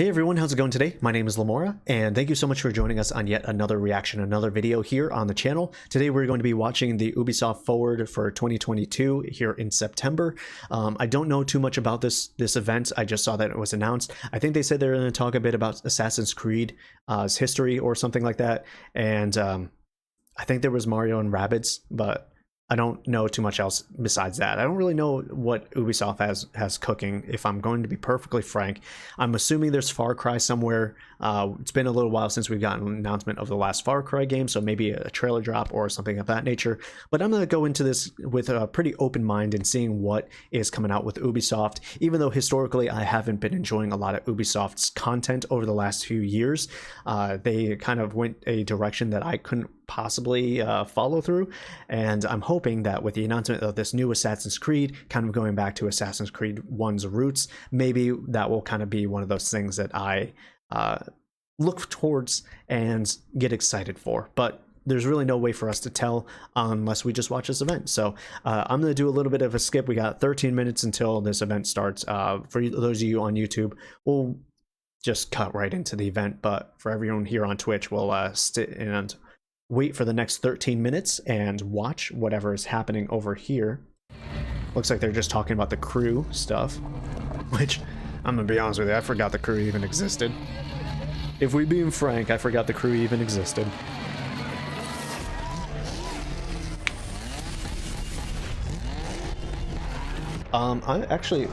Hey everyone, how's it going today? My name is Lamoura, and thank you so much for joining us on yet another reaction, another video here on the channel. Today we're going to be watching the Ubisoft Forward for 2022 here in September. I don't know too much about this event. I just saw that it was announced. I think they said they're going to talk a bit about Assassin's Creed's history or something like that, and I think there was Mario and Rabbids, but I don't know too much else besides that. I don't really know what Ubisoft has cooking, if I'm going to be perfectly frank. I'm assuming there's Far Cry somewhere. It's been a little while since we've gotten an announcement of the last Far Cry game, so maybe a trailer drop or something of that nature. But I'm going to go into this with a pretty open mind and seeing what is coming out with Ubisoft, even though historically I haven't been enjoying a lot of Ubisoft's content over the last few years. They kind of went a direction that I couldn't possibly follow through, and I'm hoping that with the announcement of this new Assassin's Creed, kind of going back to Assassin's Creed 1's roots, maybe that will kind of be one of those things that I look towards and get excited for. But there's really no way for us to tell unless we just watch this event. So I'm going to do a little bit of a skip. We got 13 minutes until this event starts. For those of you on YouTube, we'll just cut right into the event, but for everyone here on Twitch, we'll sit and wait for the next 13 minutes and watch whatever is happening over here. Looks like they're just talking about the crew stuff, which I'm gonna be honest with you, I forgot the crew even existed. If we being frank, I forgot the crew even existed. I actually,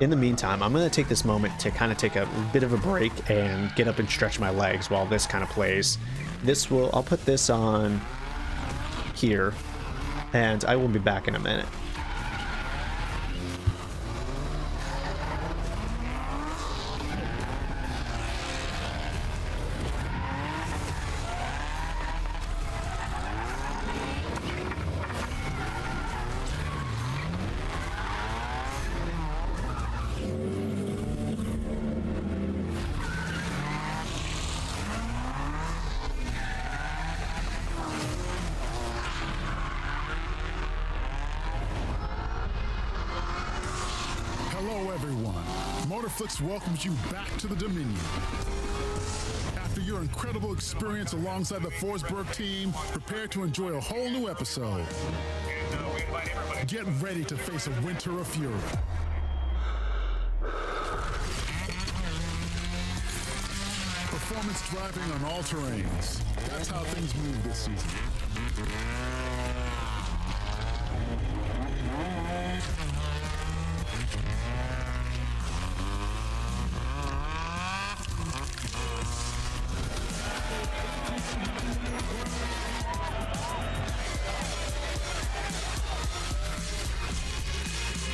in the meantime, I'm gonna take this moment to kind of take a bit of a break and get up and stretch my legs while this kind of plays. I'll put this on here, and I will be back in a minute. Hello everyone, Motorflix welcomes you back to the Dominion. After your incredible experience alongside the Forsberg team, prepare to enjoy a whole new episode. Get ready to face a winter of fury. Performance driving on all terrains. That's how things move this season.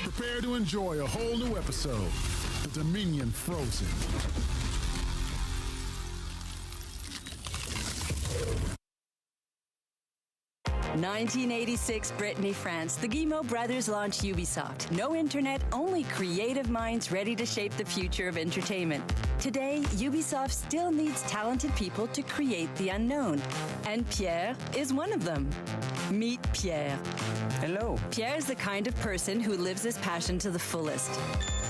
Prepare to enjoy a whole new episode, The Dominion Frozen. In 1986, Brittany, France, the Guillemot brothers launched Ubisoft. No internet, only creative minds ready to shape the future of entertainment. Today, Ubisoft still needs talented people to create the unknown. And Pierre is one of them. Meet Pierre. Hello. Pierre is the kind of person who lives his passion to the fullest.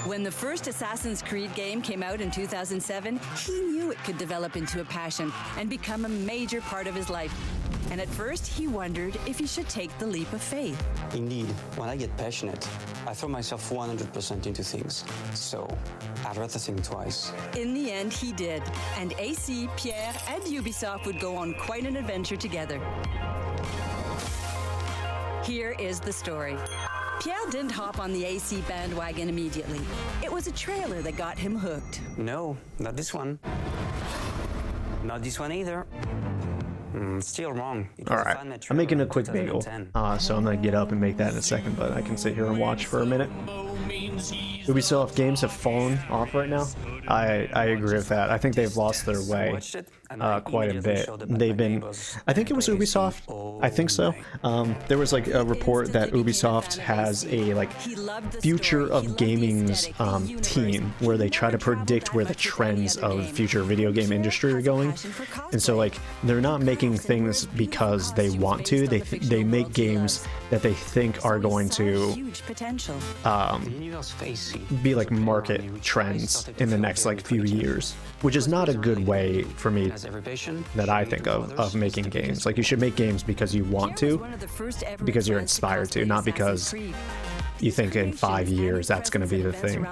When the first Assassin's Creed game came out in 2007, he knew it could develop into a passion and become a major part of his life. And at first, he wondered if he should take the leap of faith. Indeed, when I get passionate, I throw myself 100% into things. So, I'd rather think twice. In the end, he did. And AC, Pierre, and Ubisoft would go on quite an adventure together. Here is the story. Pierre didn't hop on the AC bandwagon immediately. It was a trailer that got him hooked. No, not this one. Not this one either. Still wrong. Alright, I'm making a quick bagel, so I'm gonna get up and make that in a second, but I can sit here and watch for a minute. Ubisoft games have fallen off right now. I agree with that. I think they've lost their way. quite a bit. They've been, I think it was Ubisoft. I think so. There was like a report that Ubisoft has a like future of gaming's team where they try to predict where the trends of future video game industry are going. And so like they're not making things because they want to. They make games that they think are going to be like market trends in the next like few years, which is not a good way for me that I think of making games. Like you should make games because you want to, because you're inspired to, not because you think in 5 years that's going to be the thing.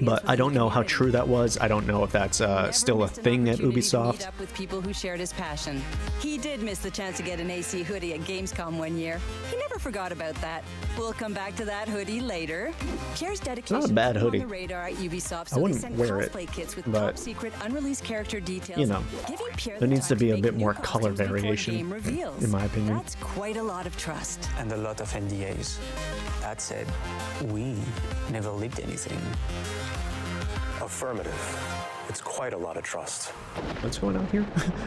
But I don't know how true that was. I don't know if that's still a thing at Ubisoft. With people who shared his passion. He did miss the chance to get an AC hoodie at Gamescom one year. He never forgot about that. We'll come back to that hoodie later. Pierre's dedication not a bad hoodie. on the radar at Ubisoft, so I wouldn't they sent wear it, cosplay kits with but top secret unreleased character details. you know, there needs to be a bit more color variation, in my opinion. That's quite a lot of trust. And a lot of NDAs. That said, we never leaked anything. Affirmative. It's quite a lot of trust. What's going on here?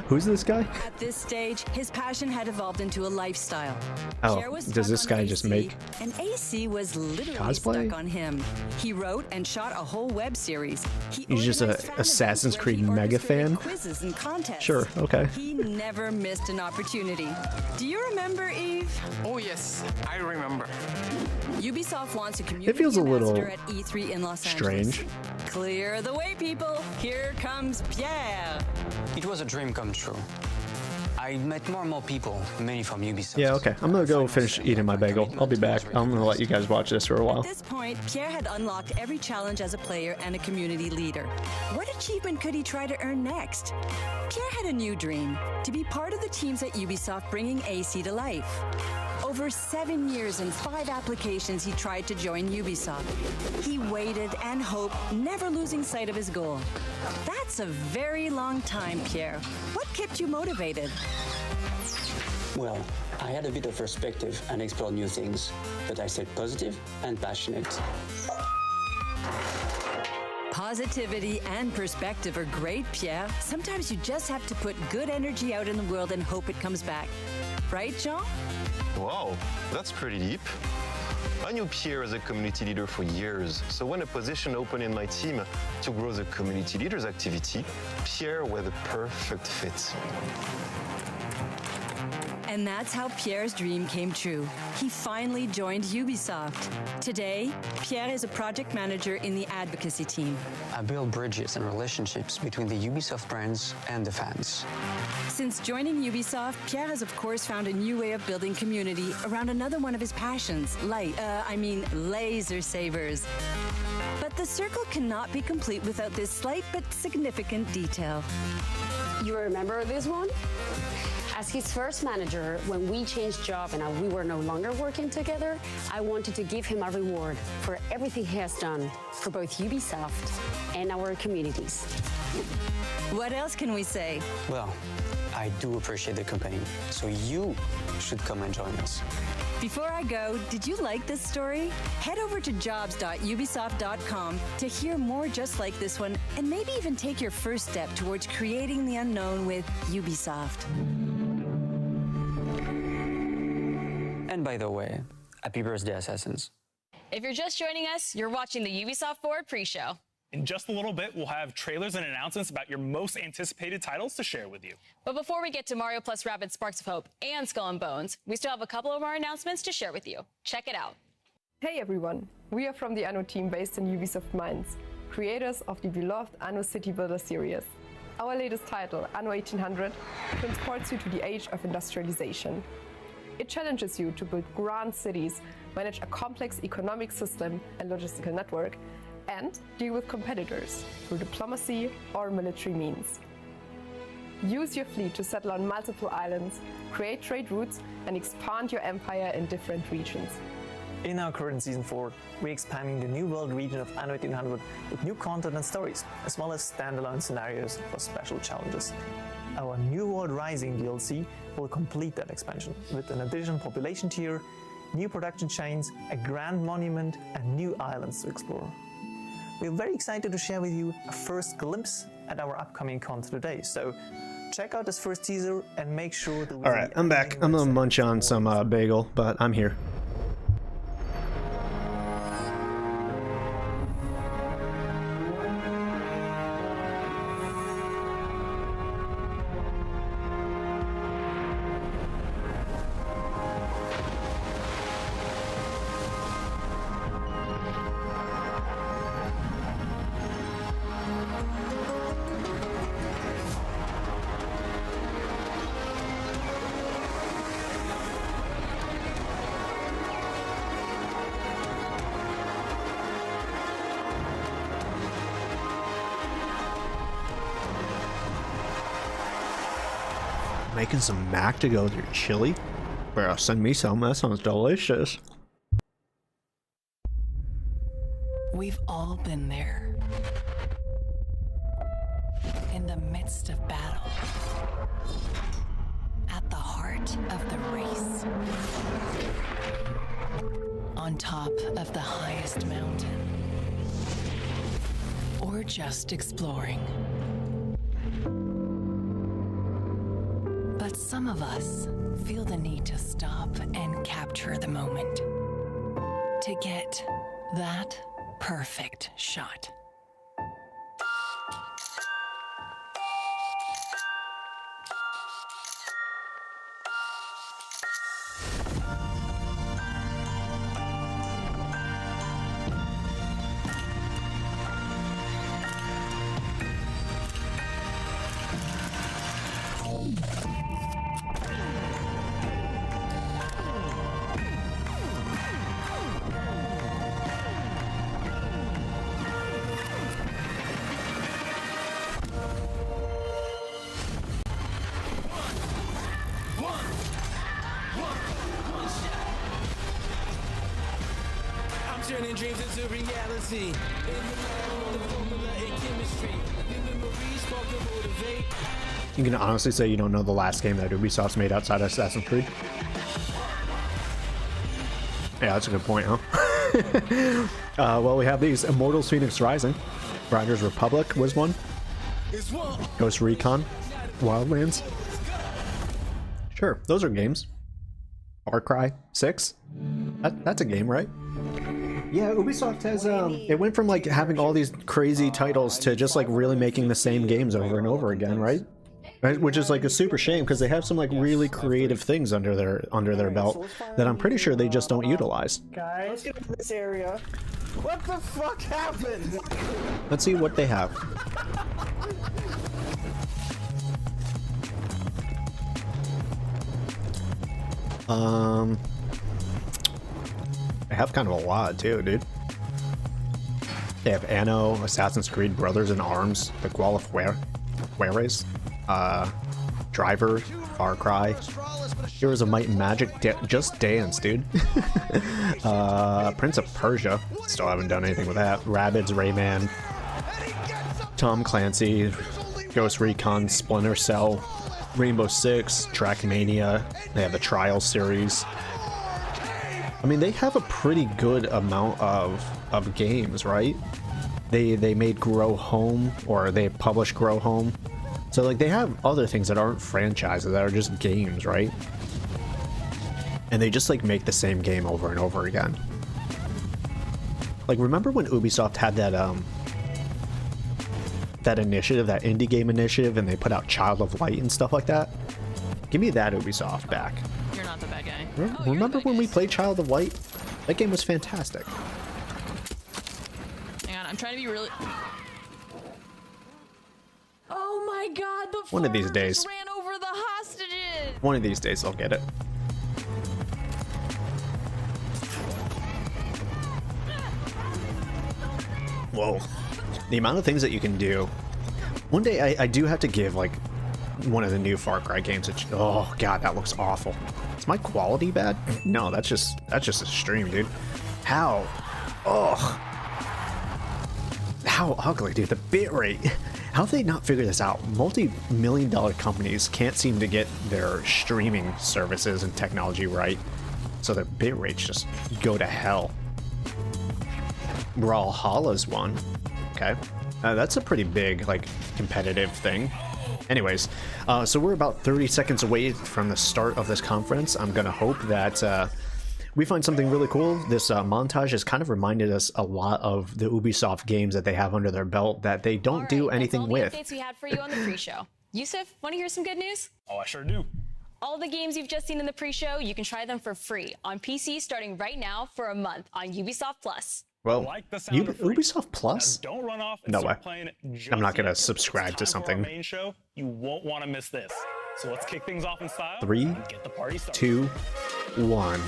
Who's this guy? At this stage, his passion had evolved into a lifestyle. Oh, Pierre was does this stuck on guy just AC, make and AC was literally cosplay? stuck on him. He wrote and shot a whole web series. He's just a Assassin's Creed mega fan? Quizzes and contests. Sure, okay. He never missed an opportunity. Do you remember, Eve? Oh yes, I remember. Ubisoft wants a community feels a little ambassador at E3 in Los strange. Angeles. Clear the way, people. Here comes Pierre. It was a dream come true. I met more and more people, many from Ubisoft. Yeah, okay. I'm gonna go finish eating my bagel. I'll be back. I'm gonna let you guys watch this for a while. At this point, Pierre had unlocked every challenge as a player and a community leader. What achievement could he try to earn next? Pierre had a new dream, to be part of the teams at Ubisoft bringing AC to life. Over 7 years and 5 applications, he tried to join Ubisoft. He waited and hoped, never losing sight of his goal. That's a very long time, Pierre. What kept you motivated? Well, I had a bit of perspective and explored new things, but I stayed positive and passionate. Positivity and perspective are great, Pierre. Sometimes you just have to put good energy out in the world and hope it comes back. Right, Jean? Wow, that's pretty deep. I knew Pierre as a community leader for years, so when a position opened in my team to grow the community leaders activity, Pierre was the perfect fit. And that's how Pierre's dream came true. He finally joined Ubisoft. Today, Pierre is a project manager in the advocacy team. I build bridges and relationships between the Ubisoft brands and the fans. Since joining Ubisoft, Pierre has of course found a new way of building community around another one of his passions, laser sabers. But the circle cannot be complete without this slight but significant detail. You remember this one? As his first manager, when we changed job and we were no longer working together, I wanted to give him a reward for everything he has done for both Ubisoft and our communities. What else can we say? Well, I do appreciate the company, so you should come and join us. Before I go, did you like this story? Head over to jobs.ubisoft.com to hear more just like this one, and maybe even take your first step towards creating the unknown with Ubisoft. And by the way, happy birthday, Assassins. If you're just joining us, you're watching the Ubisoft Forward pre-show. In just a little bit, we'll have trailers and announcements about your most anticipated titles to share with you. But before we get to Mario plus Rabbids Sparks of Hope and Skull and Bones, we still have a couple of more announcements to share with you. Check it out. Hey everyone, we are from the Anno team based in Ubisoft Mainz, creators of the beloved Anno City Builder series. Our latest title, Anno 1800, transports you to the age of industrialization. It challenges you to build grand cities, manage a complex economic system and logistical network, and deal with competitors through diplomacy or military means. Use your fleet to settle on multiple islands, create trade routes, and expand your empire in different regions. In our current Season 4, we're expanding the New World region of Anno 1800 with new content and stories, as well as standalone scenarios for special challenges. Our New World Rising DLC will complete that expansion with an additional population tier, new production chains, a grand monument, and new islands to explore. We're very excited to share with you a first glimpse at our upcoming content today. So check out this first teaser and make sure to... Alright, I'm back. I'm gonna munch on some bagel, but I'm here. Making some mac to go with your chili? Bro, send me some. That sounds delicious. We've all been there. In the midst of battle. At the heart of the race. On top of the highest mountain. Or just exploring. But some of us feel the need to stop and capture the moment. To get that perfect shot. Turning dreams into reality. The formula in chemistry. The memories spark to motivate. You can honestly say you don't know the last game that Ubisoft's made outside of Assassin's Creed. Yeah, that's a good point, huh? Well, we have these. Immortals Phoenix Rising. Riders Republic was one. Ghost Recon. Wildlands. Sure, those are games. Far Cry 6. That's a game, right? Yeah, Ubisoft has, it went from like having all these crazy titles to just like really making the same games over and over again, right? Which is like a super shame because they have some like really creative things under their belt that I'm pretty sure they just don't utilize. Guys, let's get into this area. What the fuck happened? Let's see what they have. They have kind of a lot too, dude. They have Anno, Assassin's Creed, Brothers in Arms, the Gual of Juarez, Driver, Far Cry, Heroes of Might and Magic, Just Dance, dude. Prince of Persia, still haven't done anything with that. Rabbids, Rayman, Tom Clancy, Ghost Recon, Splinter Cell, Rainbow Six, Trackmania. They have the Trials series. I mean, they have a pretty good amount of games, right? They made Grow Home, or they published Grow Home. So like they have other things that aren't franchises, that are just games, right? And they just like make the same game over and over again. Like, remember when Ubisoft had that initiative, that indie game initiative, and they put out Child of Light and stuff like that? Give me that Ubisoft back. You're not the bad guy. Remember when we played Child of Light? That game was fantastic. Hang on, I'm trying to be really... Oh my god, the One of these days. just ran over the hostages! One of these days I'll get it. Whoa. The amount of things that you can do. One day I do have to give like one of the new Far Cry games. Oh god, that looks awful. Is my quality bad? No, that's just a stream, dude. How? Oh. How ugly, dude. The bitrate. How have they not figured this out? Multi-million-dollar companies can't seem to get their streaming services and technology right, so their bitrates just go to hell. Brawlhalla's one. Okay. That's a pretty big, like, competitive thing. Anyways, so we're about 30 seconds away from the start of this conference. I'm gonna hope that we find something really cool. This montage has kind of reminded us a lot of the Ubisoft games that they have under their belt that they don't do anything with. That's all the updates we had for you on the pre-show. Yusuf, want to hear some good news? Oh, I sure do. All the games you've just seen in the pre-show, you can try them for free on PC starting right now for a month on Ubisoft Plus. Well, like the sound of Ubisoft Plus? Now don't run off and No start way. playing just I'm not gonna yet. subscribe to It's time for our something. main show. You won't want to miss this. So let's kick things off in style. 3, and get the party started. 2, 1.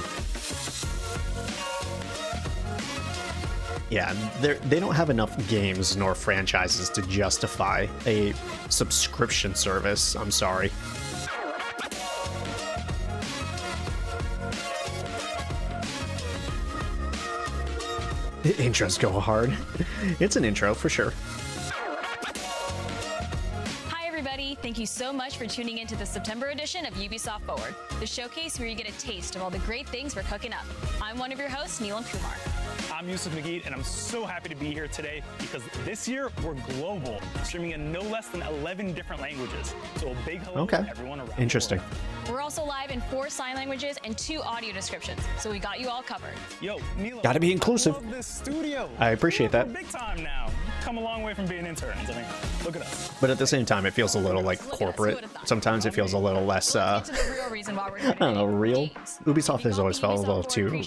Yeah, they don't have enough games nor franchises to justify a subscription service. I'm sorry. The intros go hard. It's an intro for sure. Hi everybody, thank you so much for tuning into the September edition of Ubisoft Forward, the showcase where you get a taste of all the great things we're cooking up. I'm one of your hosts, Neelam Kumar. I'm Yusuf Magid, and I'm so happy to be here today because this year we're global, streaming in no less than 11 different languages. So a big hello to everyone around Interesting. the world. We're also live in 4 sign languages and 2 audio descriptions, so we got you all covered. Yo, Neelam, Gotta be inclusive. I love this studio. I appreciate that. We're big time now. Come a long way from being interns. I mean, look at us. But at the same time, it feels a little like corporate. Sometimes it feels a little less, I don't know, real. Ubisoft has always felt a little too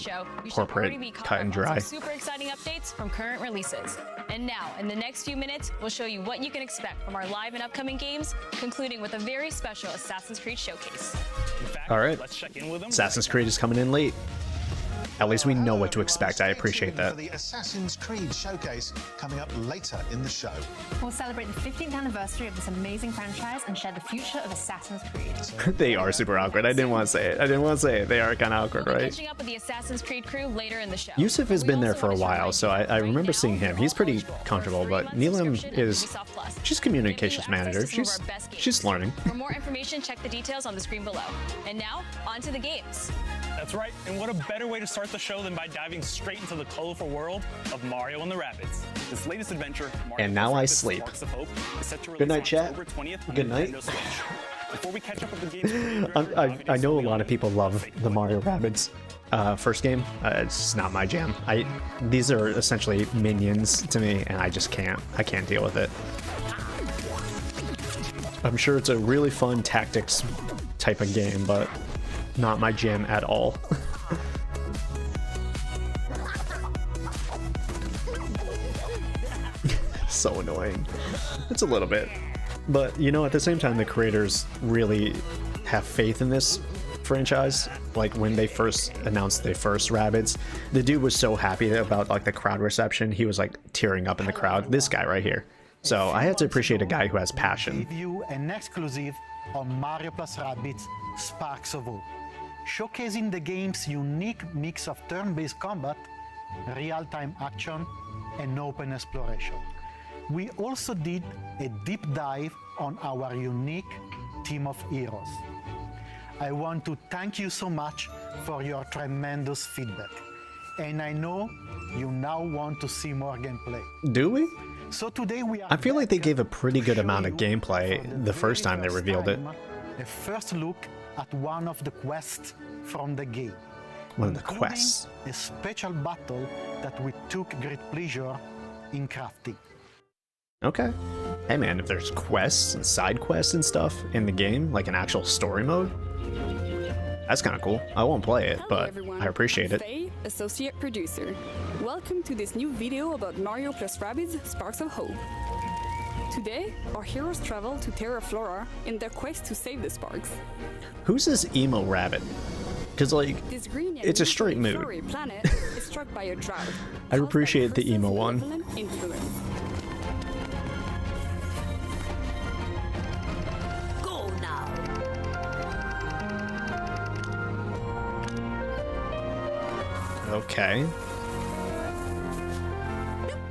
corporate, cut and dry. Super exciting updates from current releases. And now, in the next few minutes, we'll show you what you can expect from our live and upcoming games, concluding with a very special Assassin's Creed showcase. All right, Let's check in with them. Assassin's Creed is coming in late. At least we know what to expect. I appreciate that. For the Assassin's Creed showcase coming up later in the show. We'll celebrate the 15th anniversary of this amazing franchise and share the future of Assassin's Creed. They are super awkward. I didn't want to say it. They are kind of awkward, right? Catching up with the Assassin's Creed crew later in the show. Yusuf has been there for a while, so I remember seeing him. He's pretty comfortable, but Neelam is, she's communications manager. She's learning. For more information, check the details on the screen below. And now, on to the games. That's right, and what a better way to start the show than by diving straight into the colorful world of Mario and the Rabbids. This latest adventure, Mario And now plus I Rabbids sleep. Sparks of Hope, is set to Good release night, on chat. October 20th on Good the night. Nintendo Switch. Before we catch up with the game's I know a lot of people love the Mario Rabbids first game. It's not my jam. These are essentially minions to me, and I can't deal with it. I'm sure it's a really fun tactics type of game, but not my jam at all. So annoying. It's a little bit. But, you know, at the same time, the creators really have faith in this franchise. Like, when they first announced the first Rabbids, the dude was so happy about, like, the crowd reception. He was, like, tearing up in the crowd. This guy right here. So I had to appreciate a guy who has passion. Give you an exclusive on Mario plus Rabbids Sparks of Hope, showcasing the game's unique mix of turn-based combat, real-time action, and open exploration. We also did a deep dive on our unique team of heroes. I want to thank you so much for your tremendous feedback, and I know you now want to see more gameplay. Do we? So today we are I feel like they gave a pretty good amount of gameplay the first time they revealed it. a first look at one of the quests from the game. One of the including quests. A special battle that we took great pleasure in crafting. Okay. Hey man, if there's quests and side quests and stuff in the game, like an actual story mode, that's kind of cool. I won't play it, but I appreciate it. Faye, associate producer. Welcome to this new video about Mario plus Rabbids Sparks of Hope. Today, our heroes travel to Terra Flora in their quest to save the Sparks. Who's this emo rabbit? Because, like, This green and it's a straight mood. furry planet is struck by a drought. I appreciate the emo one. Malevolent influence. Go now. Okay.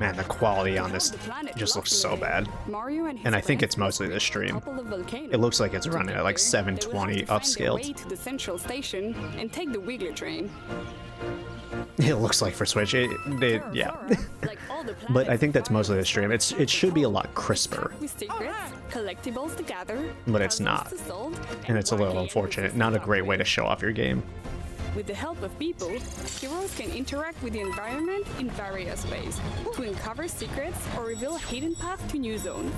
Man, the quality on this just looks so bad. Mario and his And I think friends it's mostly the reach a stream. couple of volcanoes. It looks like it's To running get at like there, they will have 720 to find their way upscaled. to the central station and take the Wiggler train. It looks like for Switch. Yeah. But I think that's mostly the stream. It should be a lot crisper. Collectibles to gather, but it's not. And it's a little unfortunate. Not a great way to show off your game. With the help of people, heroes can interact with the environment in various ways to uncover secrets or reveal a hidden path to new zones.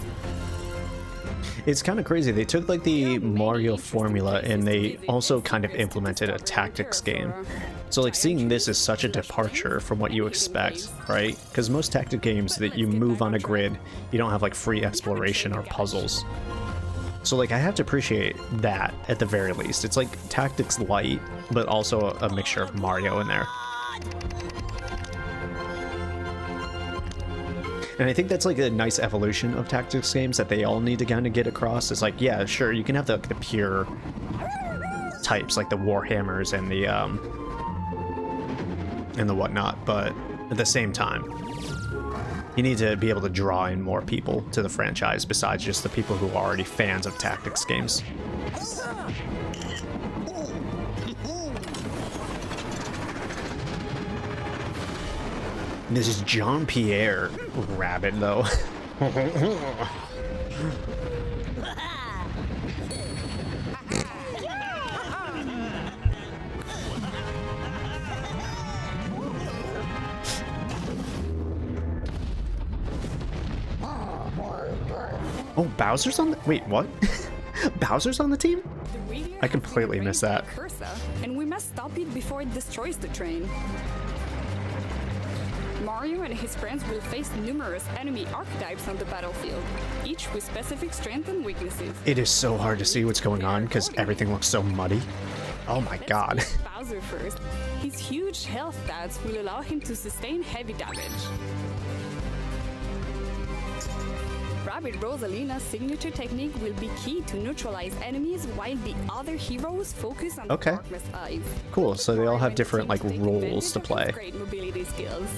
It's kind of crazy. They took like the Mario formula and they also kind of implemented a tactics game. So like seeing this is such a departure from what you expect, right? Because most tactic games that you move on a grid, you don't have like free exploration or puzzles. So like I have to appreciate that at the very least. It's like tactics light, but also a mixture of Mario in there. And I think that's like a nice evolution of tactics games that they all need to kind of get across. It's like, yeah, sure, you can have the pure types like the Warhammers and the whatnot, but at the same time, you need to be able to draw in more people to the franchise besides just the people who are already fans of tactics games. This is Jean-Pierre Rabbit, though. Oh, Bowser's on the... Wait, what? Bowser's on the team? I completely missed that. And we must stop it before it destroys the train. Mario and his friends will face numerous enemy archetypes on the battlefield, each with specific strengths and weaknesses. It is so hard to see what's going on because everything looks so muddy. Oh my god. Bowser first. His huge health stats will allow him to sustain heavy damage. Rabbit Rosalina's signature technique will be key to neutralize enemies while the other heroes focus on the darkness eyes. Cool, so they all have different like roles to play. Great mobility skills.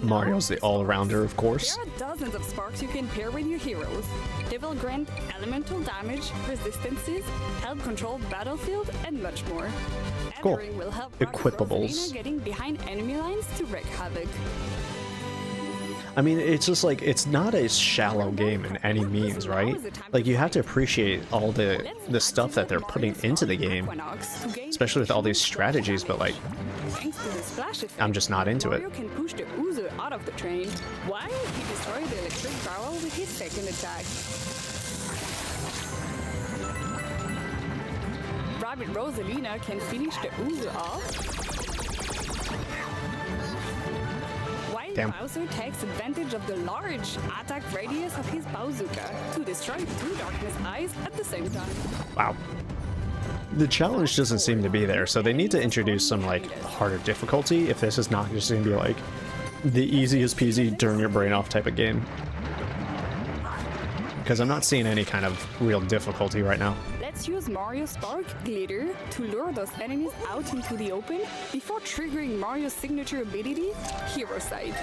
Mario's the all-rounder, of course. There are dozens of sparks you can pair with your heroes. They will grant elemental damage, resistances, help control the battlefield, and much more. Cool. Will help Equipables. getting behind enemy lines to wreak havoc. I mean, it's just like, it's not a shallow game in any means, right? Like, you have to appreciate all the stuff that they're putting into the game, especially with all these strategies, but like, I'm just not into it. Mario can push the Uzo out of the train, while he destroyed the electric barrel with his second attack. Rabbit Rosalina can finish the Uzo off, while Bowser takes advantage of the large attack radius of his bazooka to destroy two darkness eyes at the same time. Wow. The challenge doesn't seem to be there, so they need to introduce some like harder difficulty if this is not just going to be like the easiest peasy turn your brain off type of game. Because I'm not seeing any kind of real difficulty right now. Let's use Mario Spark Glitter to lure those enemies out into the open before triggering Mario's signature ability, Hero Sight.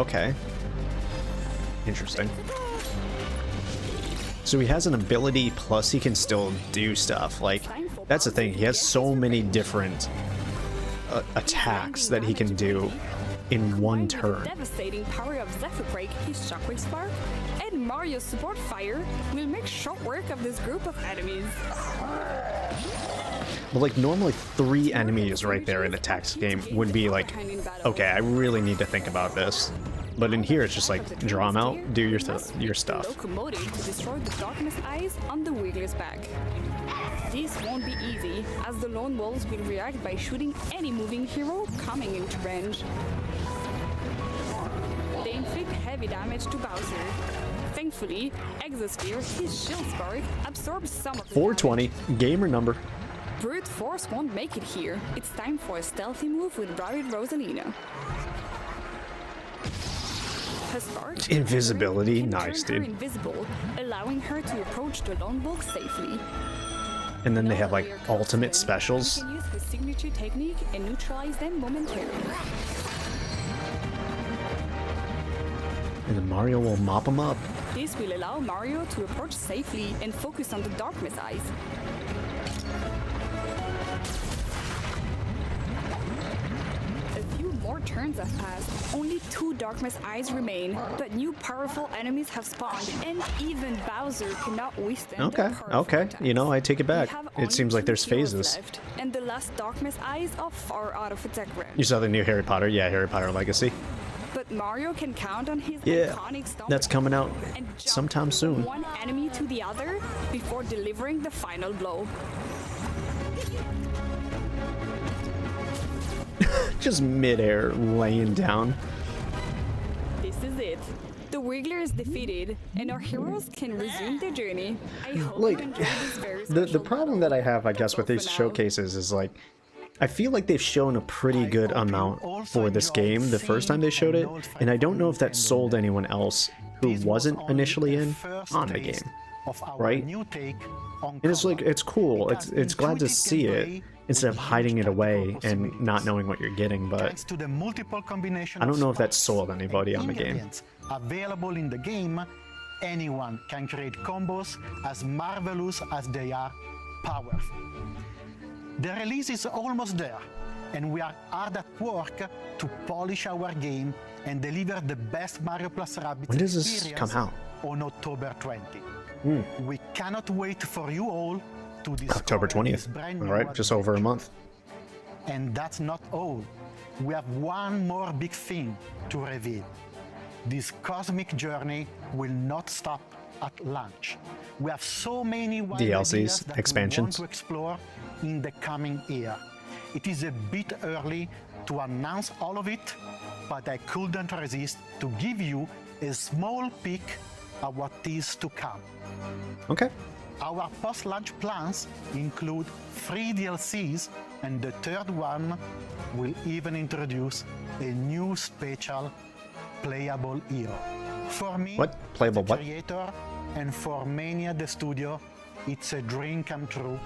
Okay. Interesting. So he has an ability, plus he can still do stuff. Like, that's the thing. He has so many different attacks that he can do in one turn. Devastating power of Zephyr Break, his Shockwave Spark, and Mario's Support Fire will make short work of this group of enemies. But like, normally 3 enemies right there in a tactics game would be like, okay, I really need to think about this. But in here, it's just like, draw them out, do your stuff. Locomotive to destroy the darkness eyes on the Wiggler's back. This won't be easy, as the Lone Wolves will react by shooting any moving hero coming into range. They inflict heavy damage to Bowser. Thankfully, Exosphere, his shield spark, absorbs some of the 420, gamer number. Brute Force won't make it here. It's time for a stealthy move with Rabbit Rosalina. Her spark, Invisibility, nice, turn her dude. invisible, allowing her to approach the Lone Wolf safely. And then they have like ultimate specials. He can use his signature technique and neutralize them momentarily. And then Mario will mop them up. This will allow Mario to approach safely and focus on the Darkness Eyes. A few more turns have passed. Only 2 Darkness Eyes remain, but new powerful enemies have spawned, and even Bowser cannot withstand their powerful attacks. You know, I take it back. It seems like there's phases. Left, and the last Darkness Eyes are far out of attack range. You saw the new Harry Potter? Yeah, Harry Potter Legacy. But Mario can count on his Yeah, iconic stomp that's coming out sometime soon. one enemy to the other before delivering the final blow. Just midair laying down. This is it. The Wiggler is defeated, and our heroes can resume their journey. I hope you enjoy this very The problem that I have, I guess, with these showcases is like, I feel like they've shown a pretty good amount for this game the first time they showed it, and I don't know if that sold anyone else who wasn't initially in on the game, right? And it's like, it's cool, it's glad to see it instead of hiding it away and not knowing what you're getting, but I don't know if that sold anybody on the game. Available in the game, anyone can create combos as marvelous as they are powerful. The release is almost there, and we are hard at work to polish our game and deliver the best Mario + Rabbids When does this experience come out? on October 20. We cannot wait for you all to discover October this 20th. brand All new right, just over a month. And that's not all. We have one more big thing to reveal. This cosmic journey will not stop at launch. We have so many wild DLCs, ideas that expansions. we want to explore in the coming year. It is a bit early to announce all of it, but I couldn't resist to give you a small peek at what is to come. Okay. Our post-launch plans include 3 DLCs, and the third one will even introduce a new special playable hero. For me, What? Playable the what? creator, and for Mania the studio, it's a dream come true.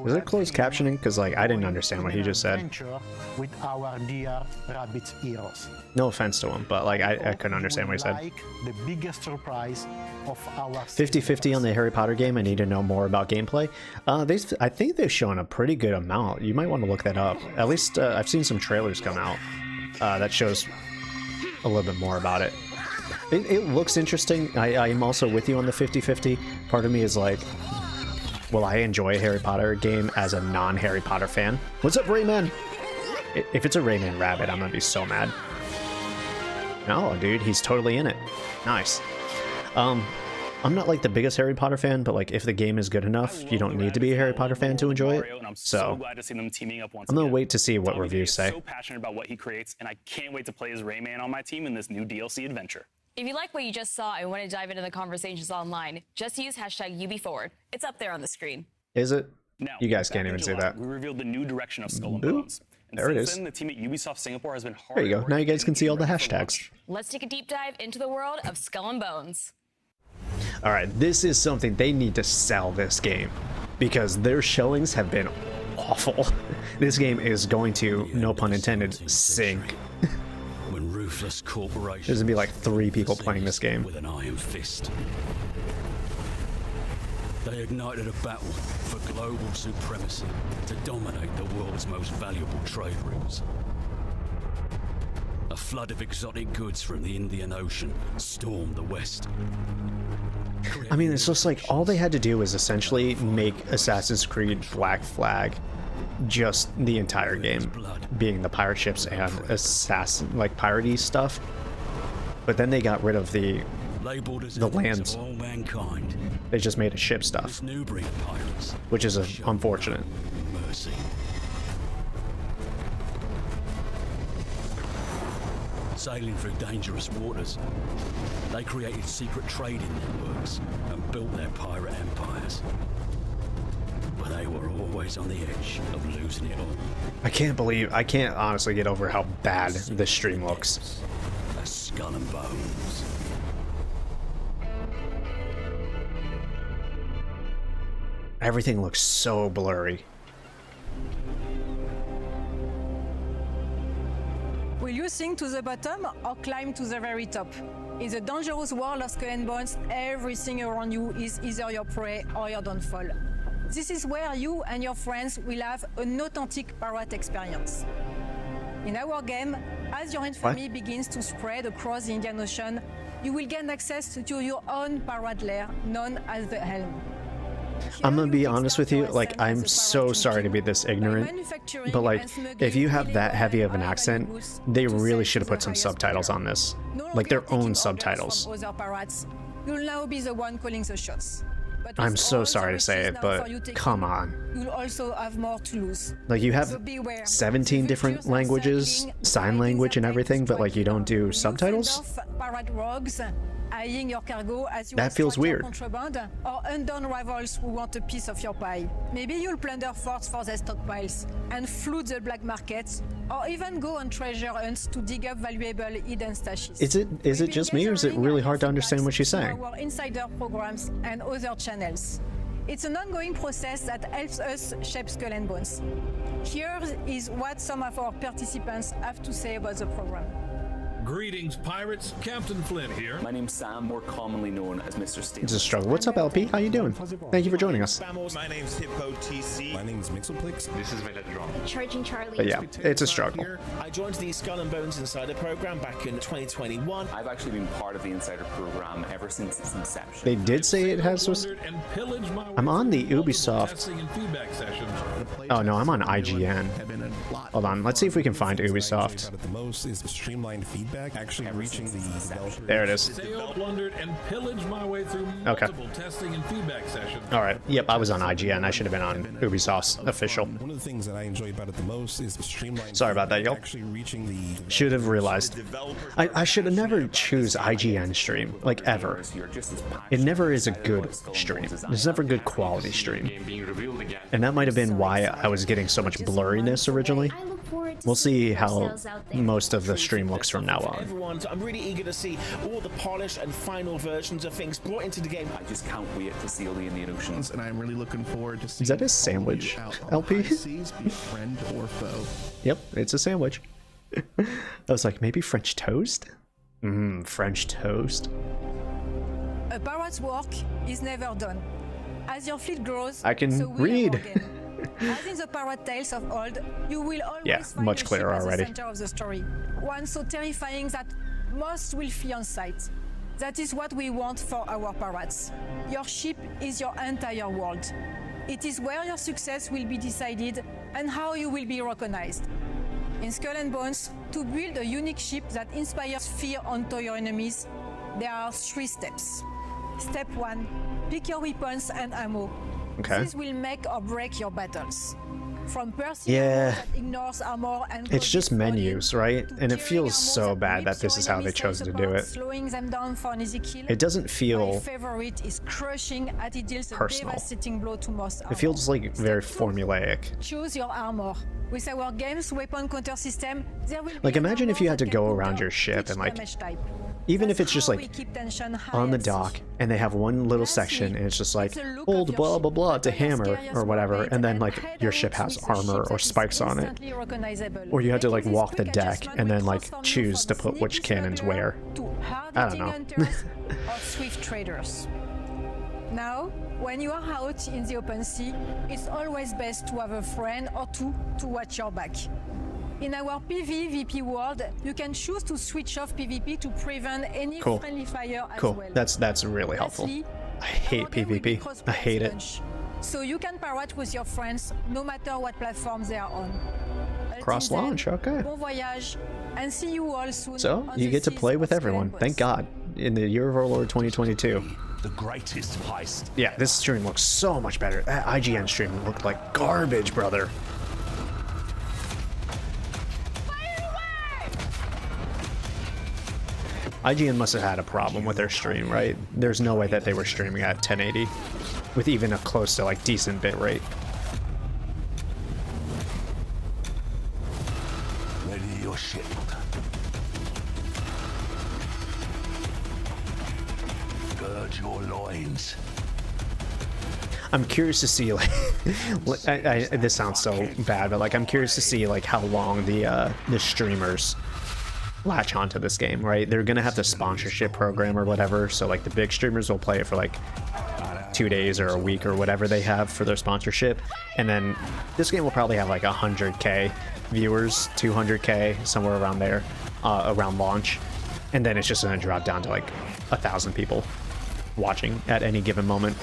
Is it closed captioning? Because like I didn't understand what he just said. With our dear Rabbids heroes. No offense to him, but like I couldn't understand what he said. Like the biggest surprise of our 50-50 on the Harry Potter game. I need to know more about gameplay. I think they've shown a pretty good amount. You might want to look that up. At least I've seen some trailers come out that shows a little bit more about it. It looks interesting. I am also with you on the 50-50. Part of me is like, will I enjoy a Harry Potter game as a non-Harry Potter fan? What's up, Rayman? If it's a Rayman Rabbit, I'm gonna be so mad. No, dude, he's totally in it. Nice. I'm not like the biggest Harry Potter fan, but like if the game is good enough, you don't need to be a Harry Potter fan to enjoy it. So glad to see them teaming up once I'm gonna again. wait to see what reviews say. So passionate about what he creates, and I can't wait to play as Rayman on my team in this new DLC adventure. If you like what you just saw and want to dive into the conversations online, just use #UbiForward. It's up there on the screen. Is it? Now, You guys back can't in even see July, that. We revealed the new direction of Skull and Boop. Bones. And There it since is. then, the team at Ubisoft Singapore has been hard There you at go. work Now you guys getting can see all the ready for hashtags. launch. Let's take a deep dive into the world of Skull and Bones. All right, this is something they need to sell this game because their showings have been awful. This game is going to, no pun intended, sink. When ruthless corporations There's gonna be like 3 people playing this game. with an iron fist. They ignited a battle for global supremacy to dominate the world's most valuable trade routes. A flood of exotic goods from the Indian Ocean stormed the West. I mean, it's just like all they had to do was essentially make Assassin's Creed Black Flag just the entire game being the pirate ships and assassin like piratey stuff. But then they got rid of the lands. All mankind. They just made it ship stuff, This new breed of pirates, which is unfortunate. mercy. Sailing through dangerous waters, they created secret trading networks and built their pirate empires. But they were always on the edge of losing it all. I can't honestly get over how bad this stream looks. A Skull and Bones. Everything looks so blurry. Will you sink to the bottom or climb to the very top? In the dangerous world of Skull and Bones, everything around you is either your prey or your downfall. This is where you and your friends will have an authentic pirate experience. In our game, as your infamy begins to spread across the Indian Ocean, you will gain access to your own pirate lair, known as the Helm. I'm gonna be honest with you, like, I'm so sorry to be this ignorant, but like, if you have that heavy of an accent, they really should have put some subtitles on this, like their own subtitles. You'll now be the one calling the shots. I'm so sorry to say it, but come on. You'll also have more to lose. Like, you have 17 different languages, sign language and everything, but like, you don't do subtitles? Eyeing your cargo as you that feels weird. Contraband, or undone rivals who want a piece of your pie. Maybe you'll plunder forts for their stockpiles and flood the black markets, or even go on treasure hunts to dig up valuable hidden stashes. Is it just me, or is it really hard to understand what she's saying? Our insider programs and other channels. It's an ongoing process that helps us shape Skull and Bones. Here is what some of our participants have to say about the program. Greetings, pirates. Captain Flynn here. My name's Sam, more commonly known as Mr. Steel. It's a struggle. What's up, LP? How you doing? Thank you for joining us. My name's Hippo TC. My name's Mixelplix. This is Veledron. Charging Charlie. But yeah, it's a struggle. I joined the Skull and Bones Insider program back in 2021. I've actually been part of the Insider program ever since its inception. They did say it has... I'm on the Ubisoft... Oh no, I'm on IGN. Hold on, let's see if we can find Ubisoft. The most is streamlined feedback. Actually reaching the developer. There it is. Plundered and pillaged my way through multiple testing and feedback sessions. All right. Yep, I was on IGN. I should have been on Ubisoft's official. One of the things that I enjoy about it the most is the streamlined. Sorry about that, y'all. Actually reaching the. Should have realized. I should have never choose IGN stream, like, ever. It never is a good stream. It's never a good quality stream. And that might have been why I was getting so much blurriness originally. We'll see how most of the stream looks from now on. Everyone, I'm really eager to see all the polished and final versions of things brought into the game. I just can't wait to see all the Indian Oceans, and I'm really looking forward to seeing. Is that a sandwich, LP? Friend or foe. Yep, it's a sandwich. I was like, maybe French toast? French toast. A pirate's work is never done. As your fleet grows, I can read. As in the pirate tales of old, you will always find much clearer already. The center of the story. One so terrifying that most will flee on sight. That is what we want for our pirates. Your ship is your entire world. It is where your success will be decided and how you will be recognized. In Skull and Bones, to build a unique ship that inspires fear onto your enemies, there are 3 steps. Step 1, pick your weapons and ammo. Okay. This will make or break your battles. From yeah, ignores armor and it's just menus, right? And it feels so bad that this is how they chose to do it. Slowing them down for an easy kill. It doesn't feel My favorite is crushing as it deals personal. A devastating blow to most armor. It feels like very formulaic. Choose your armor. With our game's weapon counter system, there will like, imagine if you had to go around your ship and like, even if it's just like on the dock and they have one little section and it's just like hold blah blah blah to hammer or whatever, and then like your ship has armor or spikes on it, or you had to like walk the deck and then like choose to put which cannons where. I don't know. Or swift traders. Now, when you are out in the open sea, it's always best to have a friend or two to watch your back. In our PvP world, you can choose to switch off PvP to prevent any friendly fire as well. That's really helpful. I hate PvP. I hate it. So you can pirate with your friends no matter what platform they are on. Cross launch, okay. Bon voyage, and see you all soon. So you get to play with everyone. Thank God. In the year of our Lord 2022. The greatest heist. Yeah, this stream looks so much better. That IGN stream looked like garbage, brother. IGN must have had a problem with their stream, right? There's no way that they were streaming at 1080 with even a close to like decent bit rate. Ready your shield. Gird your loins. I'm curious to see like this sounds so bad, but like I'm curious to see like how long the streamers latch onto this game, right? They're gonna have the sponsorship program or whatever, so like the big streamers will play it for like 2 days or a week or whatever they have for their sponsorship, and then this game will probably have like 100k viewers, 200k, somewhere around there, around launch, and then it's just gonna drop down to like 1,000 people watching at any given moment.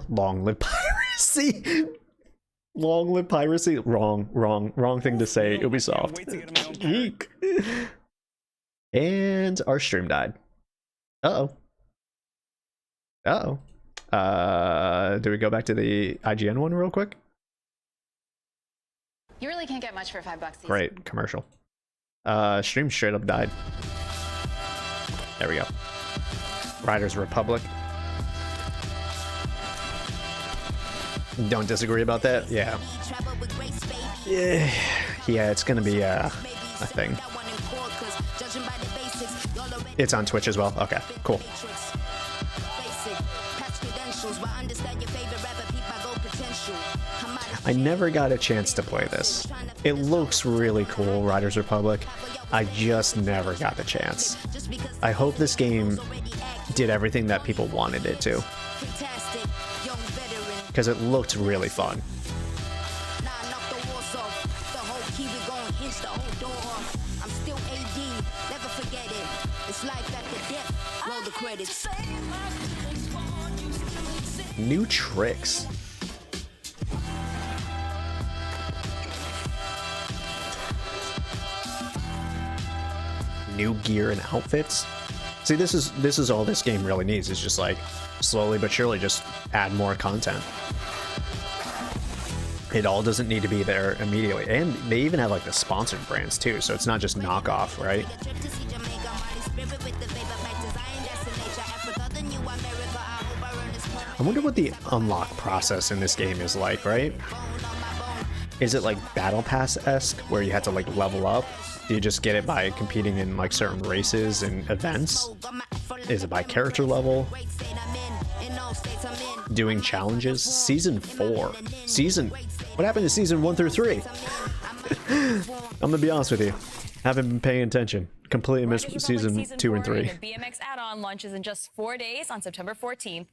Long live piracy. Long live piracy. Wrong thing to say, Ubisoft. Eek. And our stream died. Do we go back to the IGN one real quick? You really can't get much for $5. Great commercial. Stream straight up died. There we go. Riders Republic. Don't disagree about that. Yeah. Yeah, it's gonna be a thing. It's on Twitch as well. Okay, cool. I never got a chance to play this. It looks really cool, Riders Republic. I just never got the chance. I hope this game did everything that people wanted it to, because it looked really fun. New tricks. New gear and outfits. See, this is all this game really needs, is just like slowly but surely just add more content. It all doesn't need to be there immediately, and they even have like the sponsored brands too, so it's not just knockoff, right? I wonder what the unlock process in this game is like, right? Is it like Battle Pass-esque, where you have to like level up? Do you just get it by competing in like certain races and events? Is it by character level? Doing challenges? Season 4. What happened to season 1 through 3? I'm gonna be honest with you. Haven't been paying attention. Completely missed season 2 and 3. The BMX add-on launches in just 4 days on September 14th.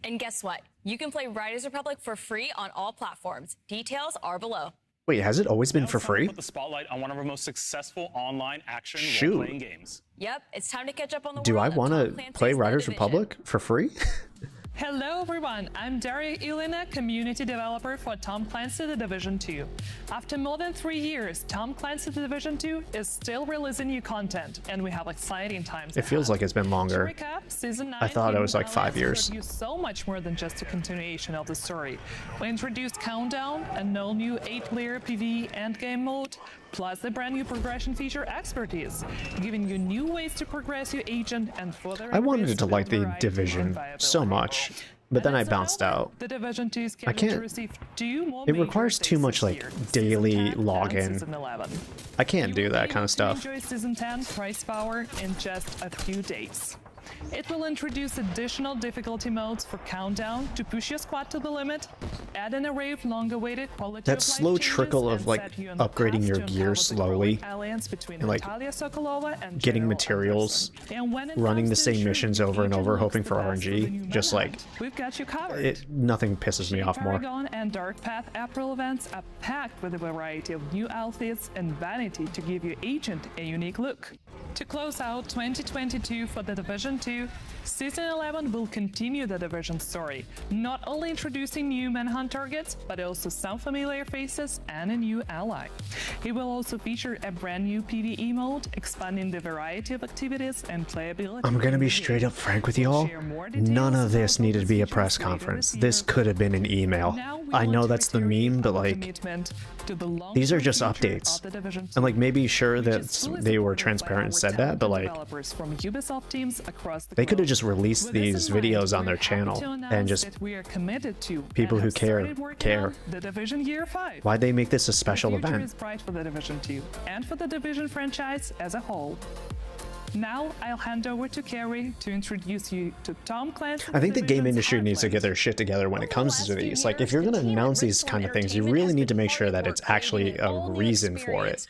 And guess what? You can play Riders Republic for free on all platforms. Details are below. Wait, has it always been for free? Put the spotlight on one of our most successful online action role-playing games. Yep, it's time to catch up on the Do I want to play Riders Republic for free? Hello everyone, I'm Daria Ilina, community developer for Tom Clancy The Division 2. After more than 3 years, Tom Clancy The Division 2 is still releasing new content, and we have exciting times It feels like it's been longer. To recap, Season 9 I thought it was like 5 years. introduced so much more than just a continuation of the story. We introduced Countdown, an all-new 8-player PvE endgame mode, plus the brand new progression feature Expertise, giving you new ways to progress your agent and further. I wanted to like the Division so much, but then I bounced out. The Division 2 is I can't. to receive 2 more It major requires too much like daily login. Season 11. I can't do that kind of stuff. Enjoy Season 10 price power in just a few days. It will introduce additional difficulty modes for Countdown to push your squad to the limit, add an array of long-awaited quality That of slow life trickle changes, of like and set you on the upgrading path your to gear uncover the slowly, growing alliance between and like Natalia Sokolova and getting General materials, Anderson. And when it running comes the to same ensuring missions the over and agent over, looks hoping the for best of the new RNG, just like manhunt, we've got you covered. nothing pisses me off more. Paragon and Dark Path April events are packed with a variety of new outfits and vanity to give your agent a unique look. To close out 2022 for The Division 2, Season 11 will continue the Division story, not only introducing new manhunt targets, but also some familiar faces and a new ally. It will also feature a brand new PvE mode, expanding the variety of activities and playability. I'm gonna be straight up frank with y'all. None of this needed to be a press conference. This could have been an email. I know that's the meme, but like, these are just updates. And like, maybe sure that they were transparent and said that, but like, they could have just released these videos on their channel and just people who care. The Division Year 5. Why'd they make this a special The future event? is bright for the Division 2 and for the Division franchise as a whole. Now I'll hand over to Carrie to introduce you to Tom Clancy's I think the game Division's industry needs to get their shit together when it comes to these. Like, if you're going to announce these kind of things, you really need to make sure that it's actually a reason for it,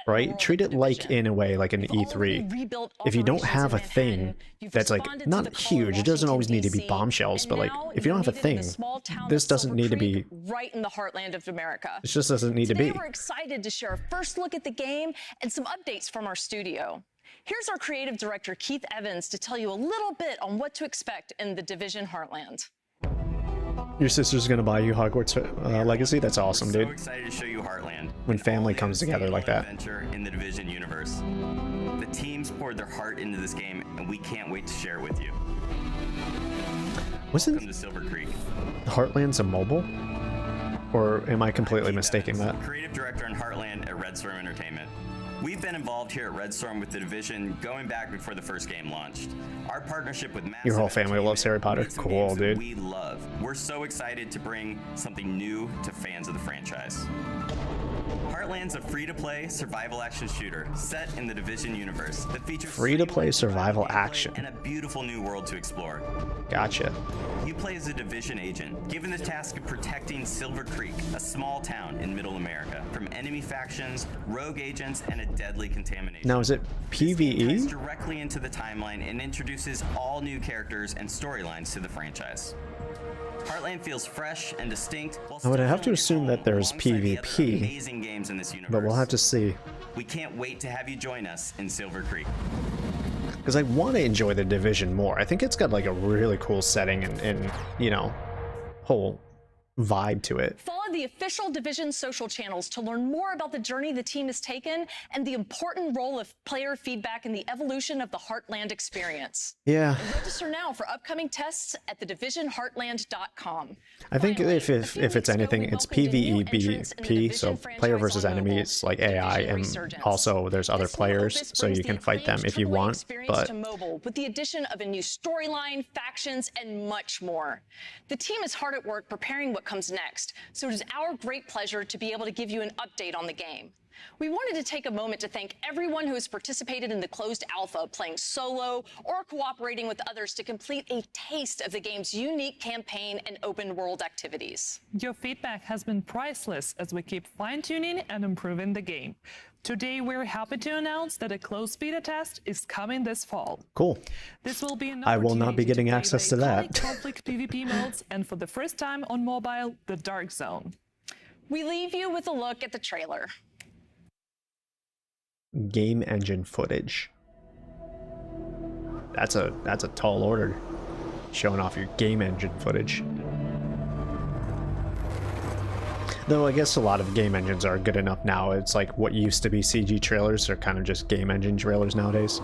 right? Treat it like, in a way, like an E3. If you don't have a thing that's like not huge, it doesn't always need to be bombshells, but like if you don't have a thing, this doesn't need to be right in the heartland of America. It just doesn't need to be. Today we're excited to share a first look at the game and some updates from our studio. Here's our creative director, Keith Evans, to tell you a little bit on what to expect in the Division Heartland. Your sister's gonna buy you Hogwarts Legacy? That's awesome, dude. So excited to show you Heartland. When family comes together like that. Adventure in the Division universe. The teams poured their heart into this game, and we can't wait to share it with you. Wasn't Welcome to Silver Creek. Heartland's a mobile? Or am I completely mistaking that? Creative director in Heartland at Red Storm Entertainment. We've been involved here at Red Storm with the Division going back before the first game launched. Our partnership with Massive Your whole family loves Harry Potter. Cool, dude. We love. We're so excited to bring something new to fans of the franchise. Heartland's a free-to-play survival action shooter set in the Division universe that features Free-to-play survival action. and a beautiful new world to explore. Gotcha. You play as a Division agent, given the task of protecting Silver Creek, a small town in Middle America, from enemy factions, rogue agents, and a deadly contamination. Now, is it PvE? Ties directly into the timeline and introduces all new characters and storylines to the franchise. Heartland feels fresh and distinct. I would have to assume that there's PvP, Amazing games in this universe. but we'll have to see. We can't wait to have you join us in Silver Creek. Because I want to enjoy the Division more. I think it's got like a really cool setting and you know, whole vibe to it. Follow the official Division social channels to learn more about the journey the team has taken and the important role of player feedback in the evolution of the Heartland experience. Yeah. And register now for upcoming tests at thedivisionheartland.com. I think if it's anything, it's PvEBP, so player versus enemy. It's like AI, and also there's other players, so you can fight them if you want. But to mobile with the addition of a new storyline, factions, and much more. The team is hard at work preparing what comes next, so it is our great pleasure to be able to give you an update on the game. We wanted to take a moment to thank everyone who has participated in the closed alpha, playing solo or cooperating with others to complete a taste of the game's unique campaign and open world activities. Your feedback has been priceless as we keep fine-tuning and improving the game. Today, we're happy to announce that a closed beta test is coming this fall. Cool. This will be an I will not be getting opportunity access to to play that. the iconic PvP modes, and for the first time on mobile, the Dark Zone. We leave you with a look at the trailer. Game engine footage. That's a tall order, showing off your game engine footage. Though I guess a lot of game engines are good enough now. It's like what used to be CG trailers are kind of just game engine trailers nowadays.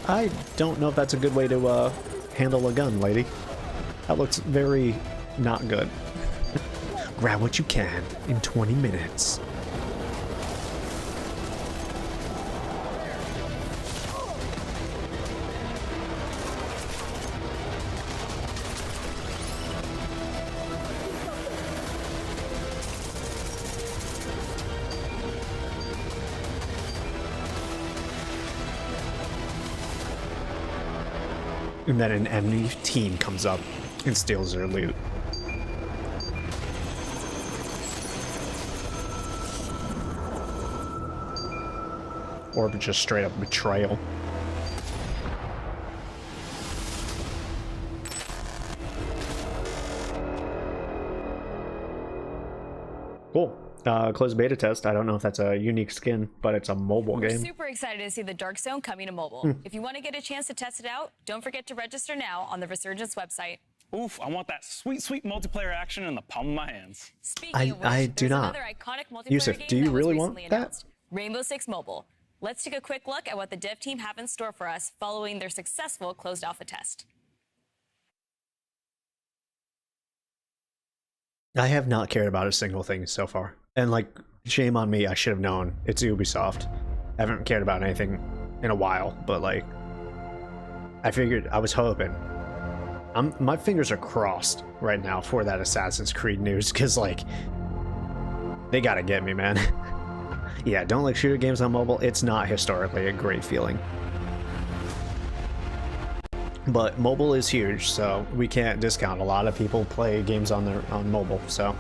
I don't know if that's a good way to handle a gun, lady. That looks very not good. Grab what you can in 20 minutes. And then an enemy team comes up and steals their loot. Or just straight up betrayal. Cool. Closed beta test. I don't know if that's a unique skin, but it's a mobile We're game. super excited to see the Dark Zone coming to mobile. Hmm. If you want to get a chance to test it out, don't forget to register now on the Resurgence website. Oof, I want that sweet, sweet multiplayer action in the palm of my hands. Speaking of which, I do there's not. another iconic multiplayer Yusuf, game do you that was really want recently that? announced, Rainbow Six Mobile. Let's take a quick look at what the dev team have in store for us following their successful closed alpha test. I have not cared about a single thing so far. And like, shame on me, I should have known. It's Ubisoft. I haven't cared about anything in a while, but like, I figured, I was hoping. My fingers are crossed right now for that Assassin's Creed news, because like, they gotta get me, man. Yeah, don't like shooter games on mobile. It's not historically a great feeling. But mobile is huge, so we can't discount. A lot of people play games on mobile, so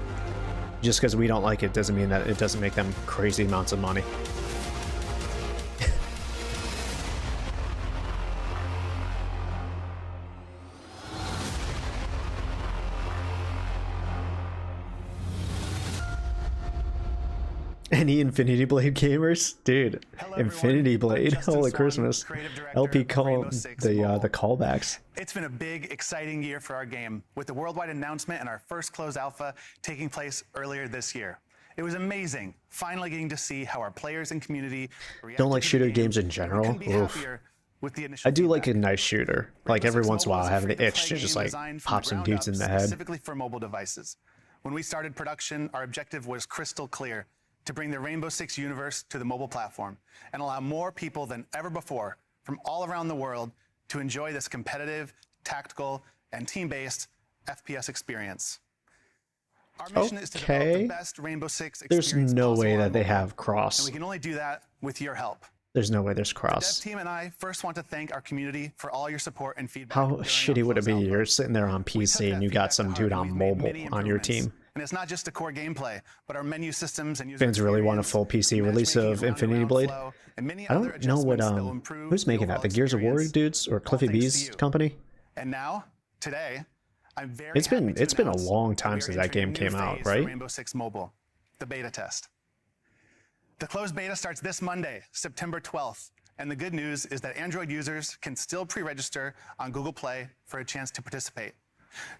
just because we don't like it doesn't mean that it doesn't make them crazy amounts of money. Any Infinity Blade gamers? Dude, Infinity Blade, holy Christmas. LP call the callbacks. It's been a big, exciting year for our game, with the worldwide announcement and our first closed alpha taking place earlier this year. It was amazing, finally getting to see how our players and community don't like shooter games in general. Oof. I do like a nice shooter. Like every once in a while I have an itch to just like pop some dudes in the head. Specifically for mobile devices. When we started production, our objective was crystal clear: to bring the Rainbow Six universe to the mobile platform and allow more people than ever before from all around the world to enjoy this competitive, tactical, and team-based FPS experience. Our mission is to develop the best Rainbow Six experience. There's no way that they have cross. And we can only do that with your help. There's no way there's cross. The dev team and I first want to thank our community for all your support and feedback. How shitty would it be? You're sitting there on PC and you got some dude on mobile on your team. And it's not just the core gameplay, but our menu systems and user fans really want a full PC release of Infinity Blade. I don't know what who's making that, the Gears of War dudes or Cliffy B's company? And now, today, I'm very it's been a long time since that game came out, right? Rainbow Six Mobile, the beta test. The closed beta starts this Monday, September 12th, and the good news is that Android users can still pre-register on Google Play for a chance to participate.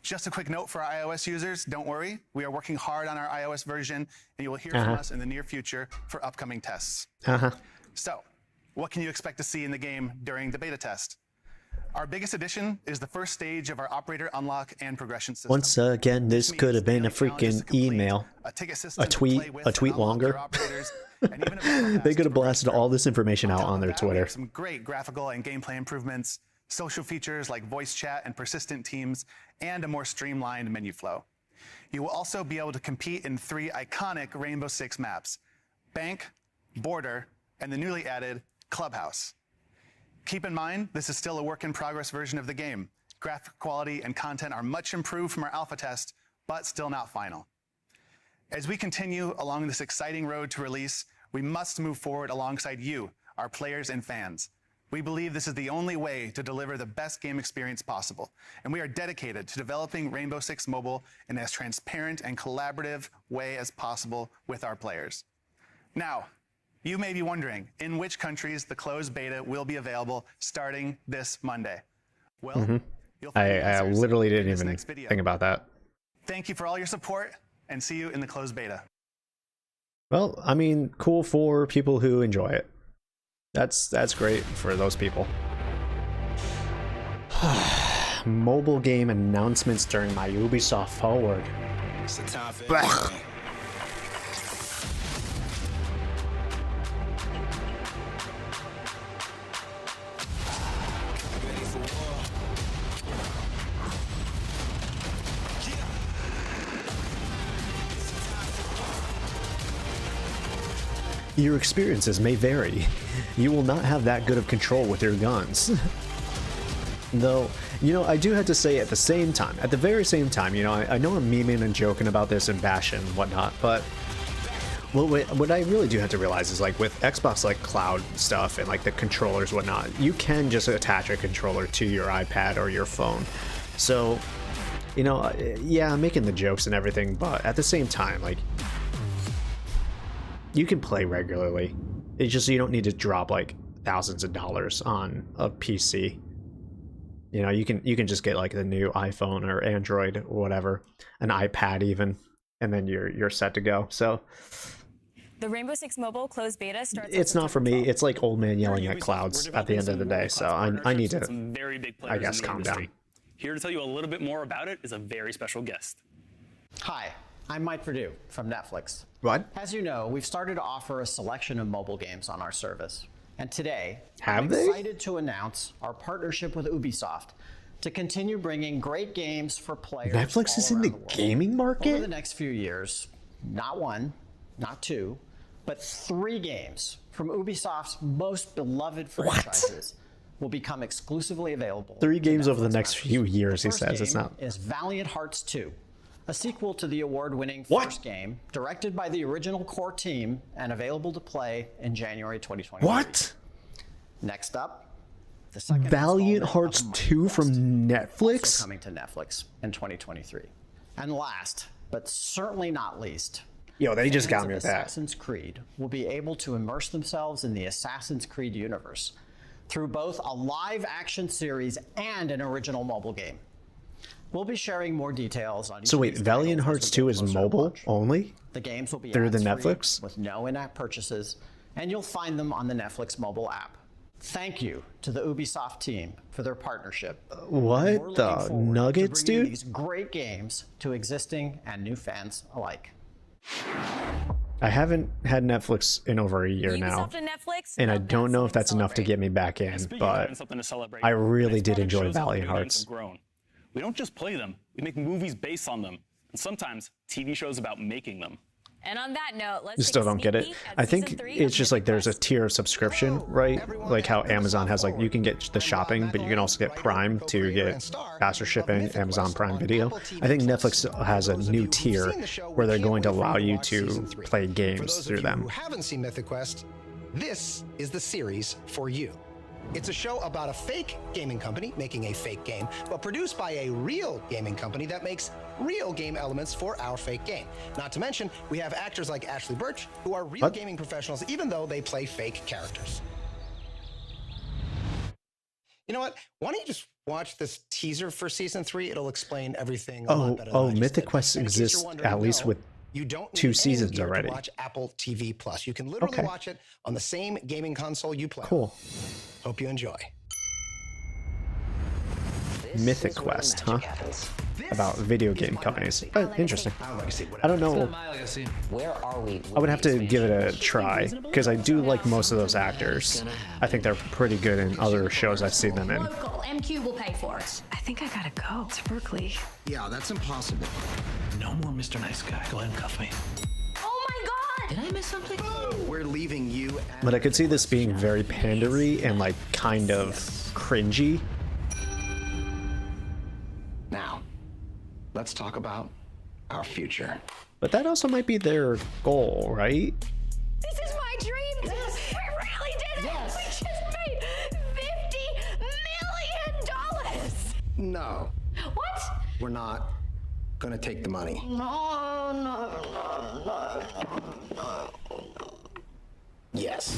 Just a quick note for our iOS users, don't worry, we are working hard on our iOS version, and you will hear from us in the near future for upcoming tests. So, what can you expect to see in the game during the beta test? Our biggest addition is the first stage of our operator unlock and progression system. Once again, this could have been a freaking email, a tweet longer. They could have blasted all this information out on their Twitter. Some great graphical and gameplay improvements, social features like voice chat and persistent teams, and a more streamlined menu flow. You will also be able to compete in 3 iconic Rainbow Six maps: Bank, Border, and the newly added Clubhouse. Keep in mind, this is still a work-in-progress version of the game. Graphic quality and content are much improved from our alpha test, but still not final. As we continue along this exciting road to release, we must move forward alongside you, our players and fans. We believe this is the only way to deliver the best game experience possible, and we are dedicated to developing Rainbow Six Mobile in as transparent and collaborative way as possible with our players. Now, you may be wondering in which countries the closed beta will be available starting this Monday. Well, I literally didn't even think about that. Thank you for all your support, and see you in the closed beta. Well, I mean, cool for people who enjoy it. That's great for those people. Mobile game announcements during my Ubisoft Forward. Your experiences may vary. You will not have that good of control with your guns. Though, you know, I do have to say at the very same time, you know, I know I'm memeing and joking about this and bashing and whatnot, but what I really do have to realize is, like, with Xbox, like, cloud stuff and, like, the controllers and whatnot, you can just attach a controller to your iPad or your phone. So, you know, yeah, I'm making the jokes and everything, but at the same time, like, you can play regularly. It's just you don't need to drop like thousands of dollars on a PC. You know, you can just get like the new iPhone or Android or whatever, an iPad even, and then you're set to go. So the Rainbow Six Mobile closed beta starts. It's not for me. It's like old man yelling at clouds at the end of the day. So I need to, I guess, calm down. Here to tell you a little bit more about it is a very special guest. Hi, I'm Mike Perdue from Netflix. What? As you know, we've started to offer a selection of mobile games on our service. And today, I'm excited to announce our partnership with Ubisoft to continue bringing great games for players. Netflix is in the gaming market? Over the next few years, not one, not two, but 3 games from Ubisoft's most beloved franchises will become exclusively available. 3 games over the next few years, he says. It's not. Is Valiant Hearts 2, a sequel to the award-winning first game, directed by the original core team and available to play in January 2023. What? Next up, the second Valiant Hearts 2 from Netflix? also coming to Netflix in 2023. And last, but certainly not least, yo, they just got fans me of with that. Assassin's Creed will be able to immerse themselves in the Assassin's Creed universe through both a live-action series and an original mobile game. We'll be sharing more details on each So of wait, these Valiant titles Hearts as we 2 get is closer to mobile launch. only? The games will be Through the ad-free Netflix? with no in-app purchases, and you'll find them on the Netflix mobile app. Thank you to the Ubisoft team for their partnership. What We're the looking forward nuggets, to bringing dude? These great games to existing and new fans alike. I haven't had Netflix in over a year now, Ubisoft and Netflix, and I now don't that's know something if that's to enough to celebrate. get me back in, Speaking of but having something to celebrate, I really this did project enjoy shows how Valiant video games Hearts. have grown. We don't just play them, we make movies based on them, and sometimes TV shows about making them. And on that note, let's You still don't get it. I think it's just like there's a tier of subscription, right? Like how Amazon has, like, you can get the shopping, but you can also get Prime to get faster shipping, Amazon Prime Video. I think Netflix has a new tier where they're going to allow you to play games through Who them. haven't seen Mythic Quest, this is the series for you. It's a show about a fake gaming company making a fake game, but produced by a real gaming company that makes real game elements for our fake game. Not to mention, we have actors like Ashley Birch, who are real gaming professionals, even though they play fake characters. You know what? Why don't you just watch this teaser for season 3? It'll explain everything a lot better than I just Mythic did. Quest And in case exists you're wondering, at least no, with you don't 2 need any seasons gear to already. watch Apple TV Plus. You can literally watch it on the same gaming console you play. Cool. Hope you enjoy. Mythic Quest, huh? About video game companies. Interesting. I don't know. Where are we? I would have to give it a try because I do like most of those actors. I think they're pretty good in other shows I've seen them in. Local, MQ will pay for it. I think I gotta go to Berkeley. Yeah, that's impossible. No more Mr. Nice Guy. Go ahead and cuff me. Oh my god! Did I miss something? We're leaving you. But I could see this being very pandery and like kind of cringy. Now, let's talk about our future. But that also might be their goal, right? This is my dream! We really did it! We just made $50 million! No, What? we're not gonna take the money. No. Yes.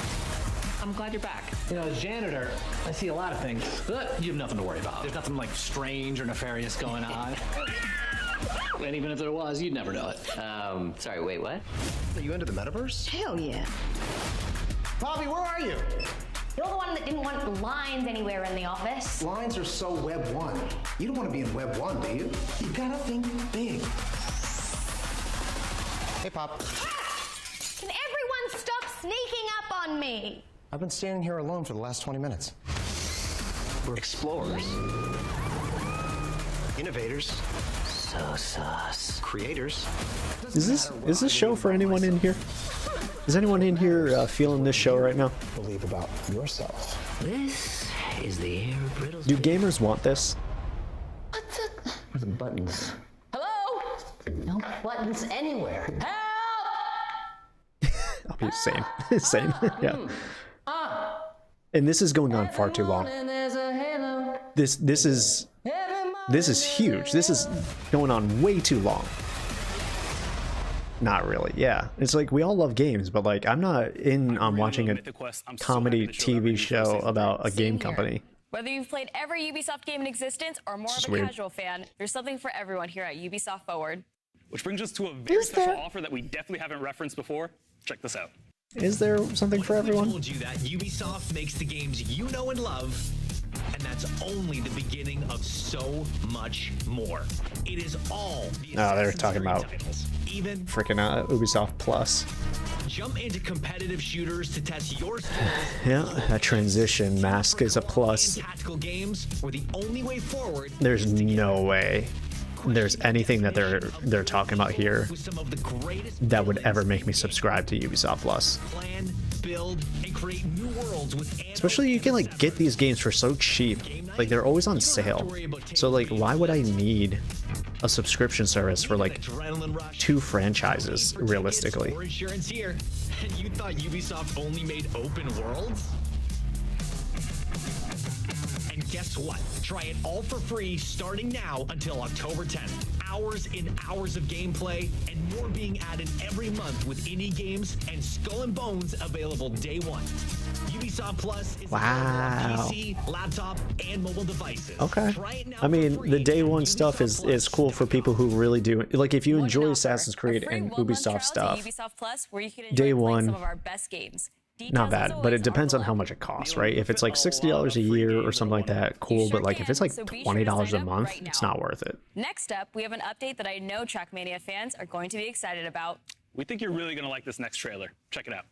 I'm glad you're back. You know, as janitor, I see a lot of things, but you have nothing to worry about. There's nothing like strange or nefarious going on. And even if there was, you'd never know it. Sorry, wait, what? Are you into the metaverse? Hell yeah. Bobby, where are you? You're the one that didn't want lines anywhere in the office. Lines are so Web 1. You don't want to be in Web 1, do you? You gotta think big. Hey, Pop. Can everyone stop sneaking up on me? I've been standing here alone for the last 20 minutes. We're explorers. Innovators. So sus. Creators. Is this show for anyone in here? Is anyone in here feeling this show right now? Believe about yourself. This is the air brittle. Do gamers want this? Where's the buttons? Hello? No buttons anywhere. I'll be same. Same. Yeah. And this is going on far too long. This is huge. This is going on way too long. Not really. Yeah. It's like we all love games, but like I'm not in on watching a comedy TV show about a game company. Whether you've played every Ubisoft game in existence or more of a weird. casual fan, there's something for everyone here at Ubisoft Forward. Which brings us to a very special offer that we definitely haven't referenced before. Check this out. Is there something for everyone? Told you that Ubisoft makes the games you know and love And that's only the beginning of so much more. It is all the they're talking about even freaking Ubisoft Plus. Jump into competitive shooters to test your skills. Yeah, that transition mask is a plus. Tactical games were the only way forward. There's no way there's anything that they're talking about here that would ever make me subscribe to Ubisoft Plus. Plan, build, and create new worlds with especially you can like get these games for so cheap. Like they're always on sale. So like why would I need a subscription service for like 2 franchises realistically? Insurance here. And you thought Ubisoft only made open worlds? And guess what? Try it all for free starting now until October 10th. Hours and hours of gameplay and more being added every month with indie games and Skull and Bones available day one. Ubisoft Plus is available on PC, laptop, and mobile devices. Okay. I mean, the day one stuff is cool for people who really do. Like if you enjoy Assassin's Creed and Ubisoft stuff, day one, some of our best games. not bad, but it depends on how much it costs, right? If it's like $60 a year or something like that, cool. But like if it's like $20 a month, it's not worth it. Next up, we have an update that I know Trackmania fans are going to be excited about. We think you're really going to like this next trailer. Check it out.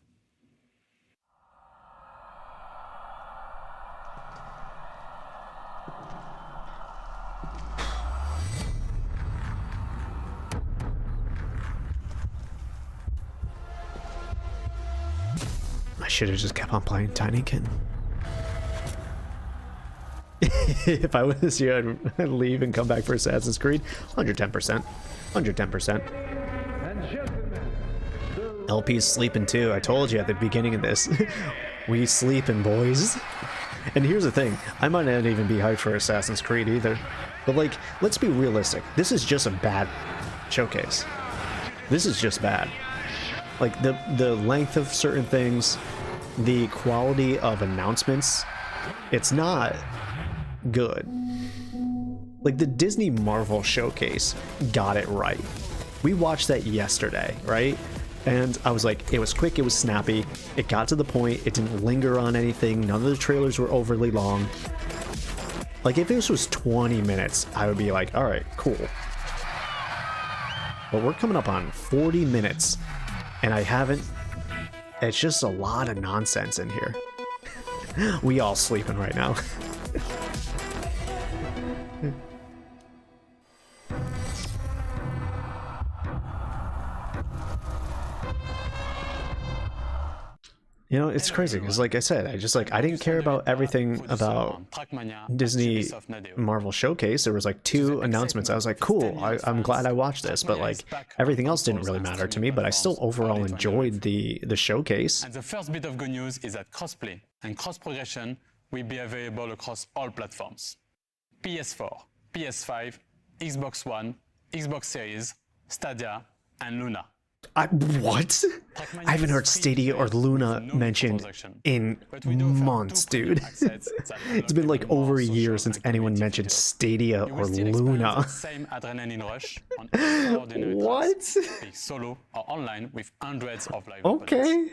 I should have just kept on playing Tinykin. If I was this year, I'd leave and come back for Assassin's Creed. 110%. 110%. LP's sleeping too. I told you at the beginning of this. We sleeping, boys. And here's the thing. I might not even be hyped for Assassin's Creed either. But like, let's be realistic. This is just a bad showcase. This is just bad. Like the length of certain things, the quality of announcements, it's not good. Like the Disney Marvel showcase got it right. We watched that yesterday, right? And I was like, it was quick, it was snappy, it got to the point, it didn't linger on anything, none of the trailers were overly long. Like if this was 20 minutes, I would be like, all right, cool. But we're coming up on 40 minutes. And I haven't, it's just a lot of nonsense in here. We all sleeping right now. You know, it's crazy because, like I said, I didn't care about everything about Disney Marvel Showcase. There was like 2 announcements. I was like, cool, I'm glad I watched this, but like everything else didn't really matter to me. But I still overall enjoyed the showcase. And the first bit of good news is that crossplay and cross progression will be available across all platforms: PS4, PS5, Xbox One, Xbox Series, Stadia, and Luna. What? I haven't heard Stadia or Luna mentioned in months, dude. It's been like over a year since anyone mentioned Stadia or Luna. What? Solo or online with hundreds of live okay.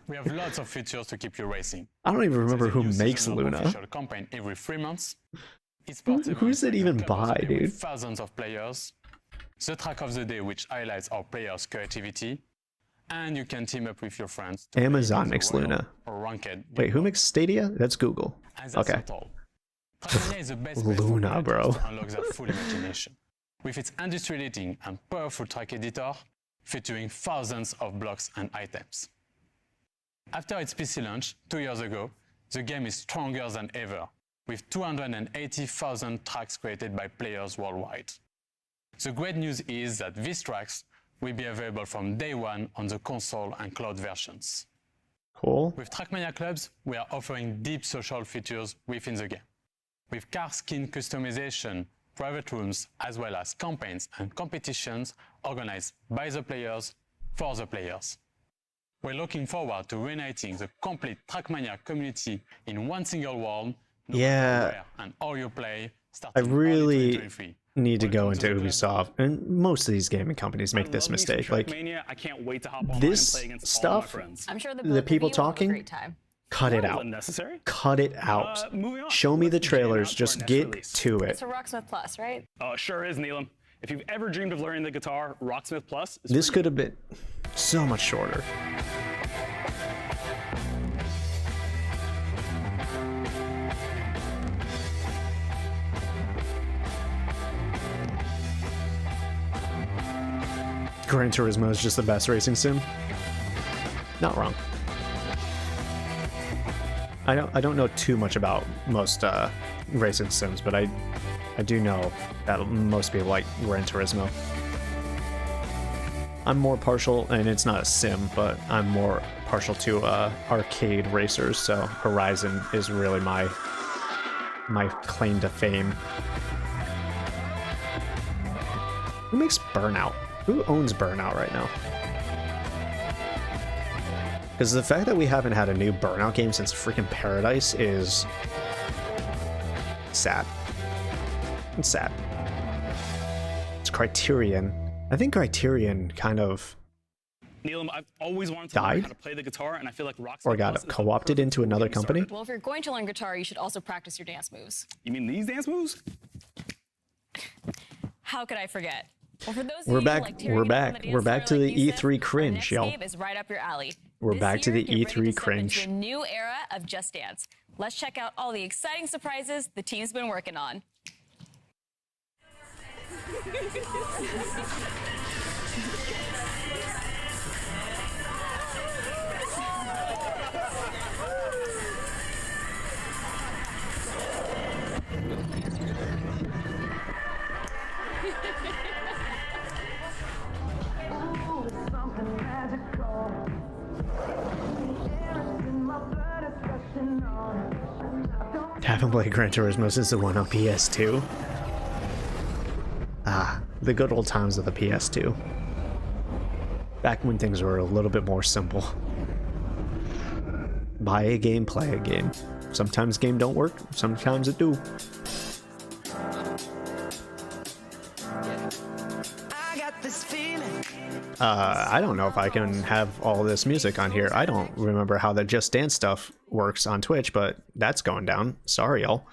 We have lots of features to keep you racing. I don't even remember who makes Luna. Campaign every 3 months. Who's it even by, dude? Thousands of players. The track of the day, which highlights our players' creativity, and you can team up with your friends. Amazon makes Luna. Wait, who makes Stadia? That's Google. Okay. Luna, bro. Unlock their full imagination with its industry-leading and powerful track editor, featuring thousands of blocks and items. After its PC launch 2 years ago, the game is stronger than ever, with 280,000 tracks created by players worldwide. The great news is that these tracks will be available from day one on the console and cloud versions. Cool. With Trackmania Clubs, we are offering deep social features within the game, with car skin customization, private rooms, as well as campaigns and competitions organized by the players for the players. We're looking forward to reuniting the complete Trackmania community in one single world. Yeah. And all you play. I really need to go into Ubisoft, and most of these gaming companies make this mistake. Like I can't wait to hop online this and play against stuff, all my friends. I'm sure the people talking, Cut it out. Unnecessary. Cut it out. Moving on. Show me the trailers. to our Just next get release. to it. It's a Rocksmith Plus, right? Oh, it sure is, Neelam. If you've ever dreamed of learning the guitar, Rocksmith Plus is This for could have been so much shorter. Gran Turismo is just the best racing sim. Not wrong. I don't know too much about most racing sims, but I do know that most people like Gran Turismo. I'm more partial, and it's not a sim, but I'm more partial to arcade racers. So Horizon is really my claim to fame. Who makes Burnout? Who owns Burnout right now? Because the fact that we haven't had a new Burnout game since freaking Paradise is sad. It's sad. It's Criterion. I think Criterion kind of Neelam, I've always wanted to learn how to play the guitar, and I feel like Rocksmith or got Plus is co-opted into another company. Well, if you're going to learn guitar, you should also practice your dance moves. You mean these dance moves? How could I forget? Well, for those We're of back. you who like tearing We're it up on back. the We're dance back to floor the like you E3 said, cringe, next y'all. game is right up your alley. We're This back to year, the get ready E3 to step into cringe. a new era of Just Dance. Let's check out all the exciting surprises the team's been working on. Haven't played Gran Turismo since the one on PS2. Ah, the good old times of the PS2. Back when things were a little bit more simple. Buy a game, play a game. Sometimes game don't work, sometimes it do. I don't know if I can have all this music on here. I don't remember how the Just Dance stuff works on Twitch, but that's going down. Sorry, y'all.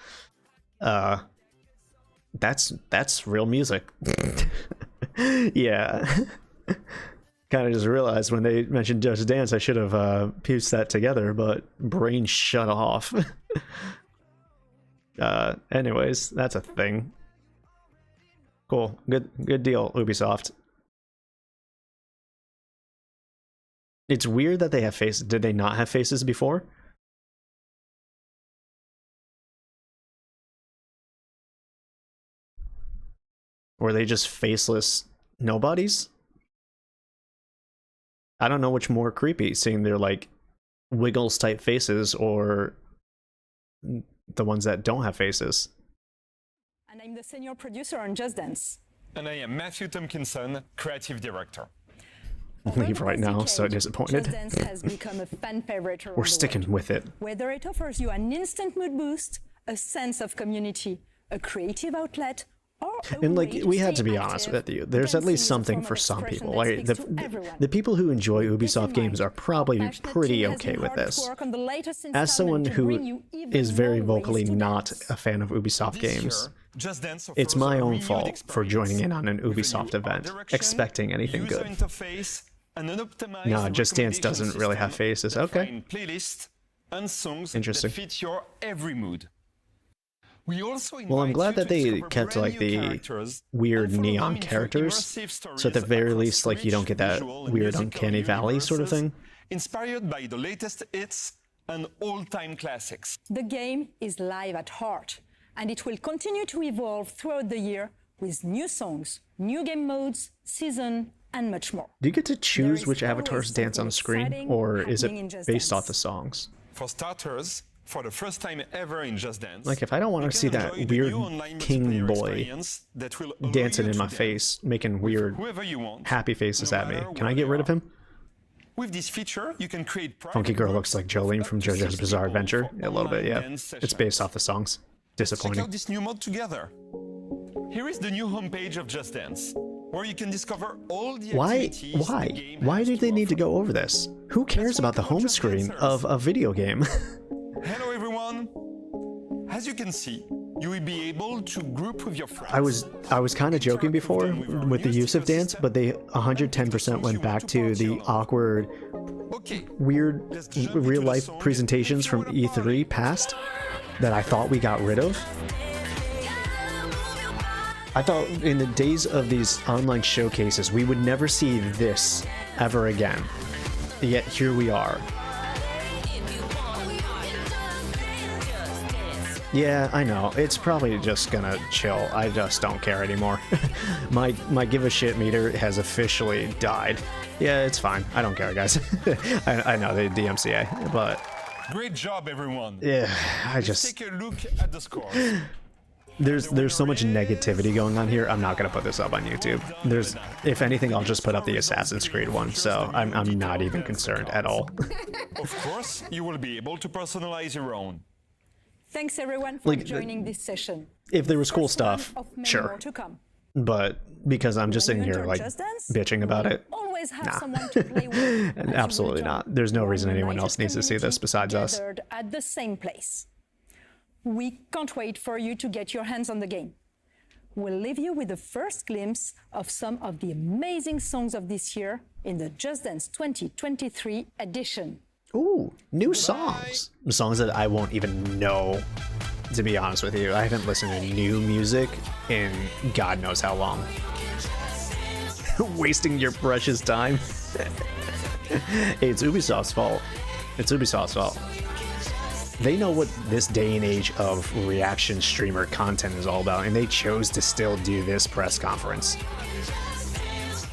That's real music. Yeah. Kind of just realized when they mentioned Just Dance, I should have pieced that together, but brain shut off. Anyways, that's a thing. Cool. Good deal, Ubisoft. It's weird that they have faces. Did they not have faces before? Were they just faceless nobodies? I don't know which more creepy, seeing their like Wiggles type faces or the ones that don't have faces. And I'm the senior producer on Just Dance. And I am Matthew Tompkinson, creative director. Leave right now, so disappointed. Just Dance has become a fan favorite around We're the sticking world. with it. Whether it offers you an instant mood boost, a sense of community, a creative outlet, or a And like way we had stay to be honest with you, there's at dancing least is a something form of for some expression people. that Like speaks to everyone. the people who enjoy Ubisoft games are probably Passionate pretty team has okay been with hard at this. work on the latest As someone installment to bring who you even is very more ways vocally to not dance. a fan of Ubisoft This games, year, Just Dance it's offers my a own renewed fault for joining in on an Ubisoft event, direction, expecting anything user good. interface, and an optimized No, Just Dance doesn't recommendation really have system faces. that Okay. find playlists and songs Interesting. that fit your every mood. We also Well, I'm invite glad you that to they discover kept brand like new the characters weird and follow them neon into characters, immersive so at the stories very across least, like you don't rich get that visual and weird musical uncanny valley sort of universes thing. Inspired by the latest hits and all-time classics. The game is live at heart, and it will continue to evolve throughout the year with new songs, new game modes, season, and much more. Do you get to choose is which avatars always dance on something screen, exciting or is happening in it Just based Dance. off the songs? For starters, for the first time ever in Just Dance, Like, if I don't want you to see can that enjoy the weird new online king multiplayer boy experience that will allow dancing you in to my dance face, making weird, whoever you want, happy faces no at me, matter can I where get they rid of are. him? With this feature, you can create private Funky Girl groups looks like Jolene of from up to JoJo's 6 Bizarre people Adventure. for A little bit, online yeah. dance It's based off the songs. Check Disappointing. out this new mod together. Here is the new homepage of Just Dance. where you can discover all the Why? activities the game Why has do to they need to offer. go over this? Who cares about the home screen of a video game? Hello everyone. As you can see, you will be able to group with your friends. I was kind of joking before with the use of dance, but they 110% went back to the awkward, weird real life presentations from E3 past that I thought we got rid of. I thought in the days of these online showcases, we would never see this ever again. Yet here we are. Yeah, I know. It's probably just gonna chill. I just don't care anymore. My give a shit meter has officially died. Yeah, it's fine. I don't care, guys. I know the DMCA, but Great job, everyone. yeah, I just Take a look at the scores. there's so much negativity going on here. I'm not gonna put this up on YouTube. If anything, I'll just put up the Assassin's Creed one. So I'm not even concerned at all. Of course, you will be able to personalize your own. Thanks everyone for Like, joining this session. If there was cool stuff, Of many sure. more to come. But because I'm just When sitting you here enter like Just Dance, bitching about it, always have nah. someone to play with. as you Absolutely return. not. There's no reason One anyone united else needs to see this community besides us. gathered at the same place. We can't wait for you to get your hands on the game. We'll leave you with the first glimpse of some of the amazing songs of this year in the Just Dance 2023 edition. Ooh, new songs. Songs that I won't even know, to be honest with you. I haven't listened to new music in God knows how long. Wasting your precious time. Hey, it's Ubisoft's fault. It's Ubisoft's fault. They know what this day and age of reaction streamer content is all about, and they chose to still do this press conference.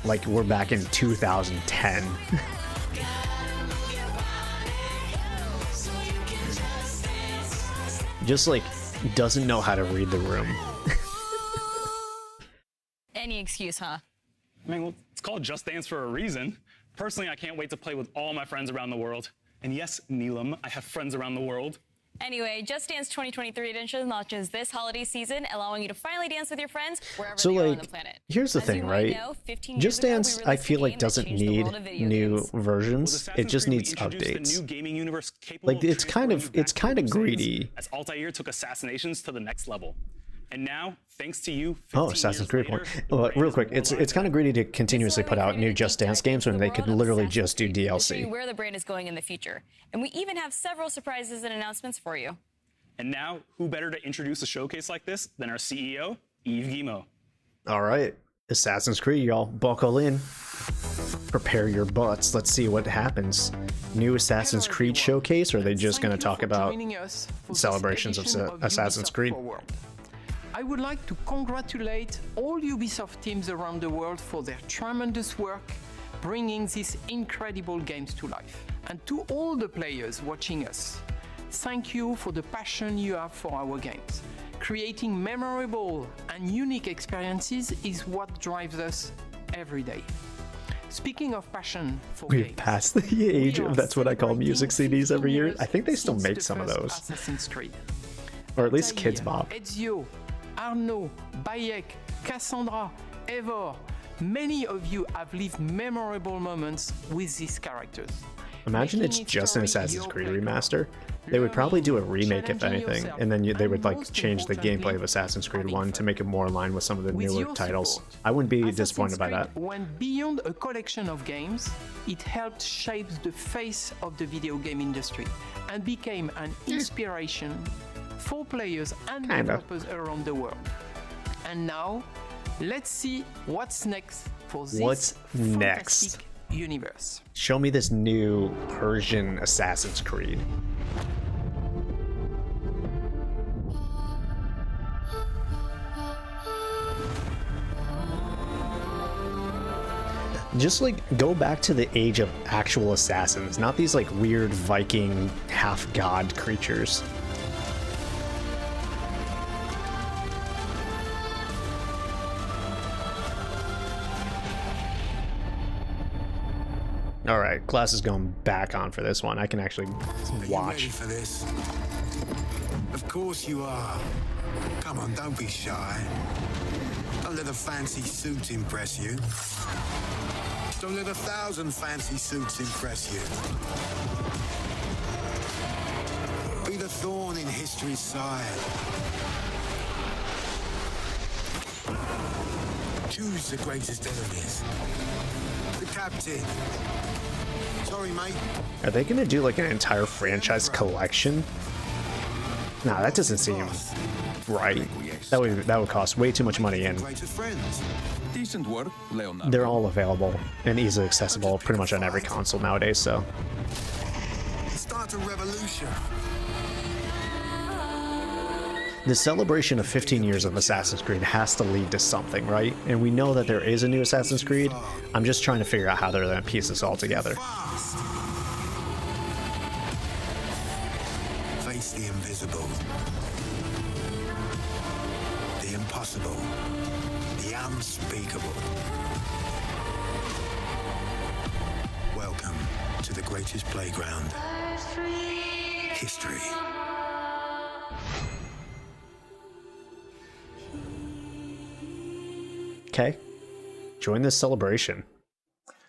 Like we're back in 2010. Just like doesn't know how to read the room. Any excuse, huh? I mean, well, it's called Just Dance for a reason. Personally, I can't wait to play with all my friends around the world. And yes, Neelam, I have friends around the world. Anyway, Just Dance 2023 edition launches this holiday season, allowing you to finally dance with your friends wherever So they are on like, the planet. here's the As thing, you might right? know, 15 years Just ago, we Dance, I released a feel like game that doesn't changed the need world of video new games. versions. It Assassin's just Creed, we needs introduced a updates. new gaming universe capable Like of it's kind transporting of you back to greedy. As Altair took assassinations to the next level. And now, thanks to you, Oh, 15 Assassin's years Creed later, one. the Well, brand real is quick, more it's alive. kind of greedy to continuously put out new Just Dance games when they could literally just do To show you DLC. where the brand is going in the future. And we even have several surprises and announcements for you. And now, who better to introduce a showcase like this than our CEO, Yves Guillemot? All right, Assassin's Creed, y'all, buckle in. Prepare your butts. Let's see what happens. New Assassin's Creed showcase, or are they just going to talk about celebrations of Assassin's Creed? I would like to congratulate all Ubisoft teams around the world for their tremendous work bringing these incredible games to life. And to all the players watching us, thank you for the passion you have for our games. Creating memorable and unique experiences is what drives us every day. Speaking of passion for We've games, passed the age of that's what I call music CDs every year. I think they still make some of those. Assassin's Creed. Or at least Kids Bop. Ezio, Arnaud, Bayek, Cassandra, Eivor. Many of you have lived memorable moments with these characters. Imagine it's just an Assassin's Creed remaster. They would probably do a remake if anything, and then they would like change the gameplay of Assassin's Creed 1 to make it more in line with some of the newer titles. I wouldn't be disappointed by that. Went beyond a collection of games, it helped shape the face of the video game industry and became an inspiration for players and developers around the world. And now, let's see what's next for this fantastic universe. Show me this new Persian Assassin's Creed. Just like go back to the age of actual assassins, not these like weird Viking half-god creatures. All right, class is going back on for this one. I can actually watch. Are you ready for this? Of course you are. Come on, don't be shy. Don't let a fancy suit impress you. Don't let 1,000 fancy suits impress you. Be the thorn in history's side. Choose the greatest enemies. The captain. Sorry, mate. Are they gonna do like an entire franchise collection? Nah, that doesn't seem right. That would cost way too much money, and Decent work, Leonardo. they're all available and easily accessible pretty much on every console nowadays, so. Start a revolution. The celebration of 15 years of Assassin's Creed has to lead to something, right? And we know that there is a new Assassin's Creed. I'm just trying to figure out how they're going to piece this all together. Face the invisible. The impossible. The unspeakable. Welcome to the greatest playground. History. Okay, join this celebration.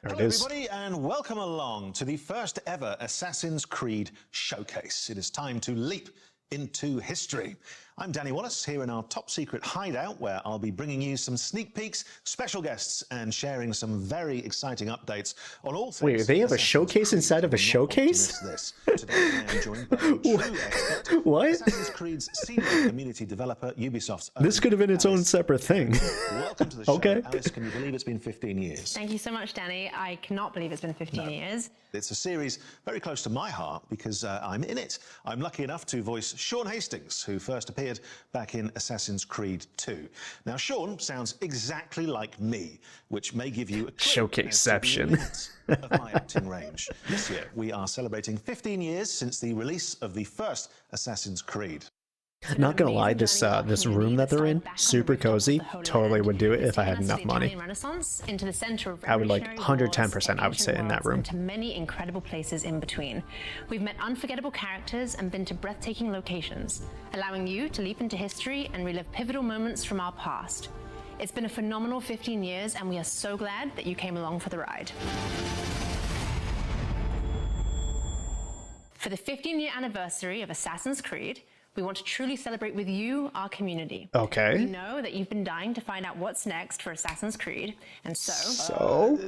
There Hello it is. everybody and welcome along to the first ever Assassin's Creed showcase. It is time to leap into history. I'm Danny Wallace here in our top secret hideout where I'll be bringing you some sneak peeks, special guests and sharing some very exciting updates on all things. Wait, they have a showcase inside of a showcase? Today I am joined by a true expert, What? Assassin's Creed's senior community developer, Ubisoft's This could have been its own separate thing. Welcome to the show. Okay. Alice, can you believe it's been 15 years? Thank you so much, Danny. I cannot believe it's been 15 years. It's a series very close to my heart because I'm in it. I'm lucky enough to voice Sean Hastings, who first appeared back in Assassin's Creed 2. Now, Sean sounds exactly like me, which may give you a clue Showcaseception. as to the limits of my acting range. This year, we are celebrating 15 years since the release of the first Assassin's Creed. Not gonna lie, this room that they're in, super cozy. Totally would do it if I had enough money. Renaissance into the center of I would like revolutionary 110%. I would sit in that room. to many incredible places in between. We've met unforgettable characters and been to breathtaking locations, allowing you to leap into history and relive pivotal moments from our past. It's been a phenomenal 15 years, and we are so glad that you came along for the ride. For the 15-year anniversary of Assassin's Creed, we want to truly celebrate with you, our community. Okay. We know that you've been dying to find out what's next for Assassin's Creed, and so...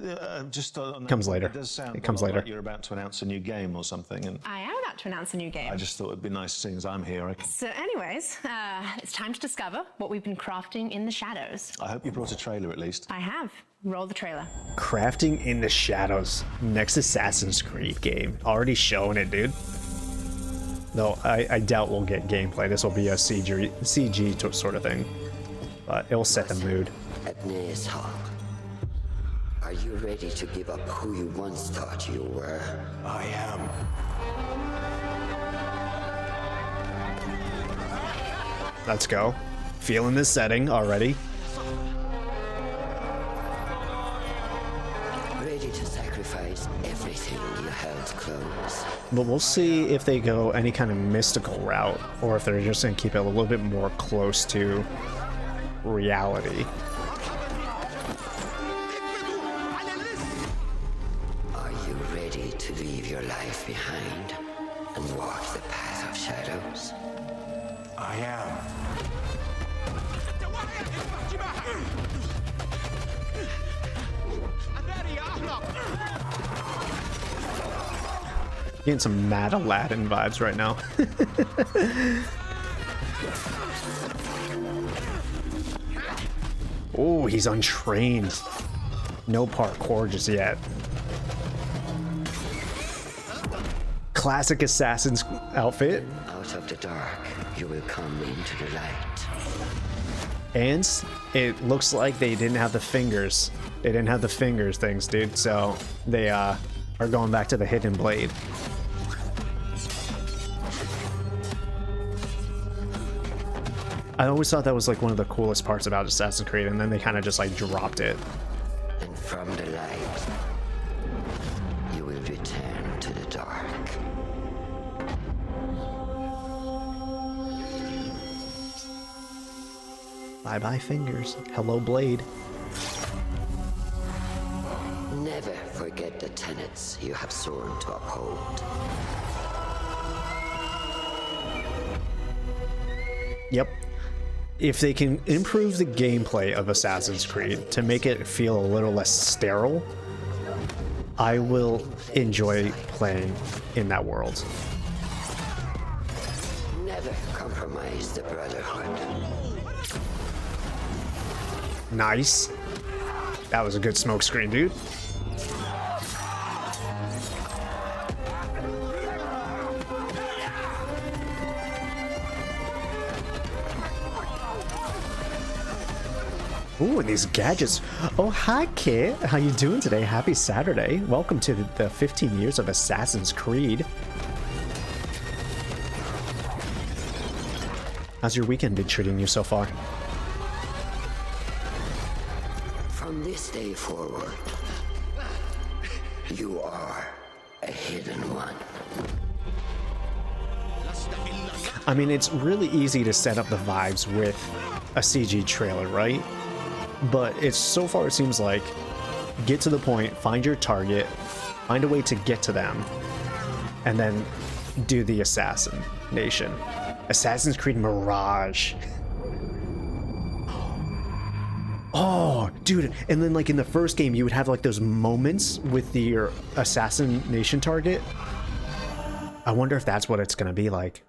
Just on that, Comes later. It does sound It comes a lot later. like you're about to announce a new game or something, and I am about to announce a new game. I just thought it'd be nice seeing as I'm here. So anyways, it's time to discover what we've been crafting in the shadows. I hope you brought a trailer at least. I have. Roll the trailer. Crafting in the Shadows. Next Assassin's Creed game. Already showing it, dude. Though I doubt we'll get gameplay. This will be a CG sort of thing. But it'll set the mood. Are you ready to give up who you once thought you were? I am. Let's go. Feeling this setting already. Ready to sacrifice everything you held close. But we'll see if they go any kind of mystical route, or if they're just going to keep it a little bit more close to reality. Are you ready to leave your life behind and walk the path of shadows? I am. Getting some Mad Aladdin vibes right now. Oh, he's untrained. No parkour just yet. Classic assassin's outfit. Out of the dark, you will come into the light. And it looks like they didn't have the fingers. They didn't have the fingers things, dude. So they are going back to the hidden blade. I always thought that was like one of the coolest parts about Assassin's Creed, and then they kind of just like dropped it. And from the light, you will return to the dark. Bye-bye fingers. Hello, blade. Never forget the tenets you have sworn to uphold. Yep. If they can improve the gameplay of Assassin's Creed to make it feel a little less sterile, I will enjoy playing in that world. Never compromise the Brotherhood. Nice. That was a good smoke screen, dude. Ooh, and these gadgets. Oh, hi, Kit. How you doing today? Happy Saturday. Welcome to the 15 years of Assassin's Creed. How's your weekend been treating you so far? From this day forward, you are a hidden one. I mean, it's really easy to set up the vibes with a CG trailer, right? But it's so far it seems like get to the point, find your target, find a way to get to them, and then do the assassination. Assassin's Creed Mirage. Oh, dude, and then like in the first game you would have like those moments with your assassination target. I wonder if that's what it's gonna be like.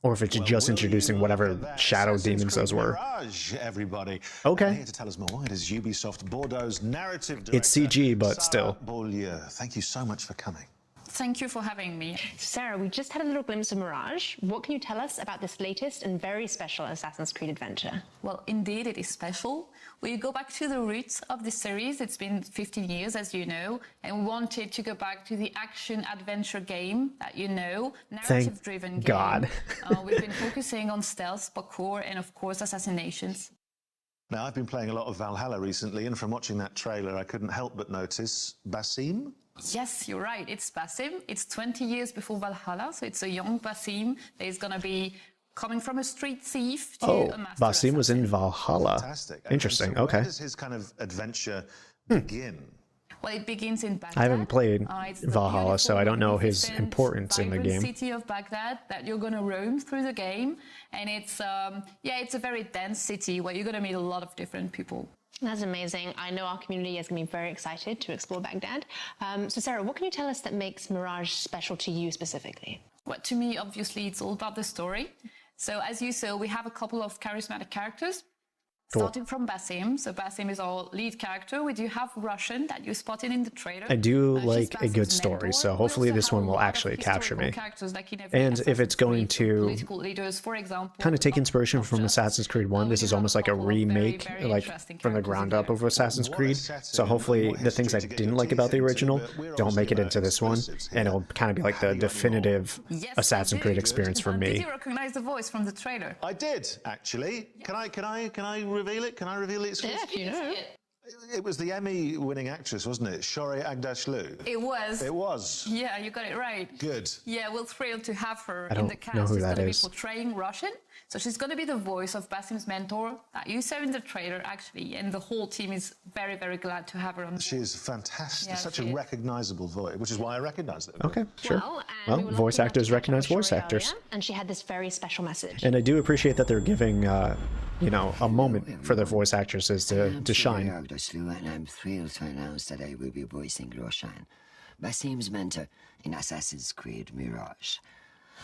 Or if it's just introducing whatever shadow demons those were. Mirage, everybody. Okay. And here to tell us more, it is Ubisoft Bordeaux's narrative director. It's CG, but still. Beaulieu. Thank you so much for coming. Thank you for having me. Sarah, we just had a little glimpse of Mirage. What can you tell us about this latest and very special Assassin's Creed adventure? Well, indeed, it is special. We go back to the roots of the series. It's been 15 years, as you know, and we wanted to go back to the action-adventure game that you know, narrative-driven game. Thank God. We've been focusing on stealth, parkour, and of course, assassinations. Now, I've been playing a lot of Valhalla recently, and from watching that trailer, I couldn't help but notice Basim. Yes, you're right. It's Basim. It's 20 years before Valhalla, so it's a young Basim that is going to be coming from a street thief to a master Basim was in Valhalla. Fantastic. Interesting. So Okay. Where does his kind of adventure begin? Well, it begins in Baghdad. I haven't played It's Valhalla, so I don't know his magnificent, importance in the vibrant game. city of Baghdad that you're going to roam through the game, and it's it's a very dense city where you're going to meet a lot of different people. That's amazing. I know our community is going to be very excited to explore Baghdad. So Sarah, what can you tell us that makes Mirage special to you specifically? Well, to me, obviously, it's all about the story. So as you saw, we have a couple of charismatic characters. Cool. Starting from Basim. So Basim is our lead character. We do have Russian that you spotted in the trailer. I do like a good story, so hopefully this one will actually capture me. And if it's going to Political leaders, for example, kind of take inspiration from Assassin's Creed 1, this is almost like a remake, like from the ground up of Assassin's Creed. So hopefully the things I didn't like about the original don't make it into this one, and it'll kind of be like the definitive Assassin's Creed experience for Did me. you recognize the voice from the trailer? I did, actually. Can I reveal it? Can I reveal it? Yeah, if you know. It was the Emmy-winning actress, wasn't it? Shorey Agdashlu. It was. It was. Yeah, you got it right. Good. Yeah, we're thrilled to have her I in don't the cast. know who She's that going to is. be portraying Russian. So she's going to be the voice of Basim's mentor that you saw in the trailer, actually. And the whole team is very, very glad to have her on. She is fantastic. Yeah, Such she a is. recognizable voice, which is why I recognized it. Okay, sure. Well, Well, voice actors recognize voice actors. And she had this very special message. And I do appreciate that they're giving, you know, a moment for their voice actresses to shine. And I'm thrilled to announce that I will be voicing Roshan, Basim's mentor in Assassin's Creed Mirage.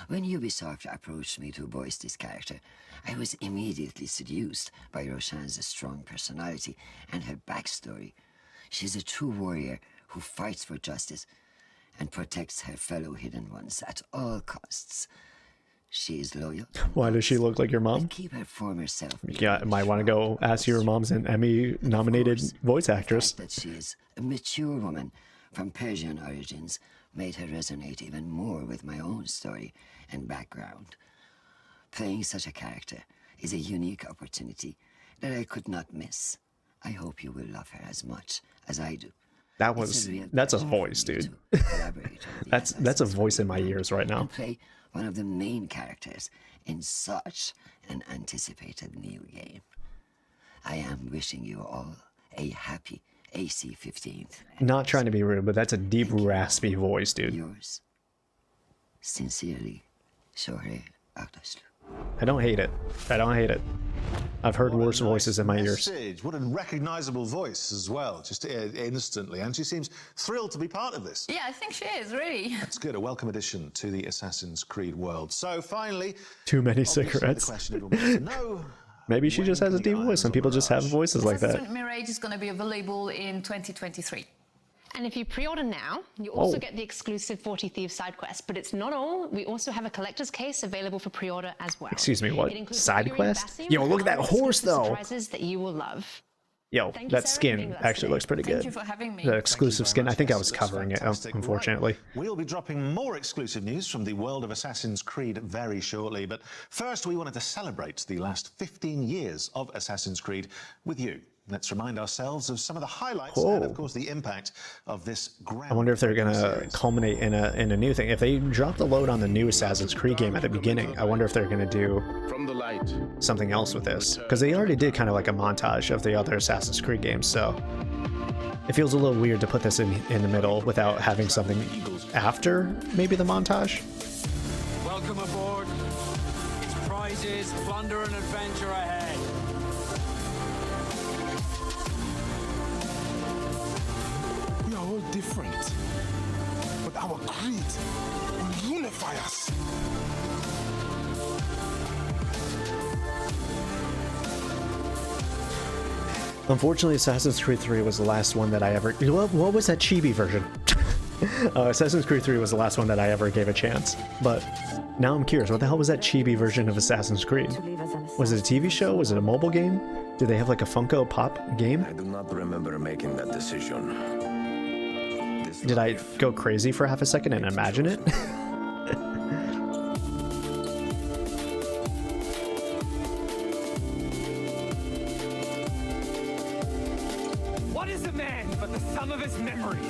When Ubisoft approached me to voice this character, I was immediately seduced by Roshan's strong personality and her backstory. She's a true warrior who fights for justice and protects her fellow hidden ones at all costs. She is loyal. Why does she look like your mom? Keep her former self. Yeah, might want to go ask your mom's an Emmy-nominated voice actress. That she is a mature woman from Persian origins made her resonate even more with my own story and background. Playing such a character is a unique opportunity that I could not miss. I hope you will love her as much as I do. That's a voice, dude. that's a voice in my ears right now. Play one of the main characters in such an anticipated new game. I am wishing you all a happy AC-15th. Not trying to be rude, but that's a deep, raspy voice, dude. Yours. Sincerely, Shohei Akdashlu. I don't hate it. I don't hate it. I've heard worse voices in my ears. What a recognizable voice as well, just instantly. And she seems thrilled to be part of this. Yeah, I think she is, really. That's good. A welcome addition to the Assassin's Creed world. So finally, too many cigarettes. Maybe she just has a deep voice. Some people just have voices like that. Assassin's Creed Mirage is going to be available in 2023. And if you pre-order now, you also get the exclusive 40 Thieves side quest. But it's not all. We also have a collector's case available for pre-order as well. Excuse me, what? Side quest? Yo, look at that horse, though. Surprises that you will love. Yo, that skin actually looks pretty good. Thank you for having me. The exclusive skin. I think I was covering it, unfortunately. We'll be dropping more exclusive news from the world of Assassin's Creed very shortly. But first, we wanted to celebrate the last 15 years of Assassin's Creed with you. Let's remind ourselves of some of the highlights and, of course, the impact of this I wonder if they're going to culminate in a new thing. If they drop the load on the new Assassin's Creed game at the beginning, I wonder if they're going to do something else with this. Because they already did kind of like a montage of the other Assassin's Creed games, so it feels a little weird to put this in the middle without having something after maybe the montage. Welcome aboard. It's prizes, plunder, and adventure ahead. We are all different, but our creed will unify us. Unfortunately, Assassin's Creed 3 was the last one that I ever... What was that chibi version? Assassin's Creed 3 was the last one that I ever gave a chance. But now I'm curious, what the hell was that chibi version of Assassin's Creed? Was it a TV show? Was it a mobile game? Did they have like a Funko Pop game? I do not remember making that decision. Did I go crazy for half a second and imagine it? What is a man but the sum of his memories?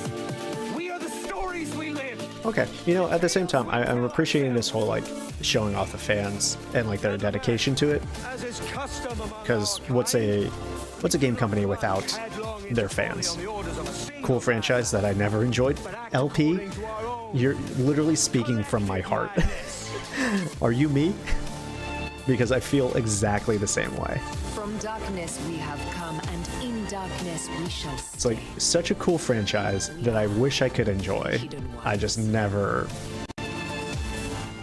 We are the stories we live. Okay, you know, at the same time, I'm appreciating this whole like showing off the fans and like their dedication to it. Because what's a game company without their fans? Cool franchise that I never enjoyed. LP, you're literally speaking from my heart. Are you me? Because I feel exactly the same way. From darkness we have come, and in darkness we shall stay. It's like such a cool franchise that I wish I could enjoy. I just never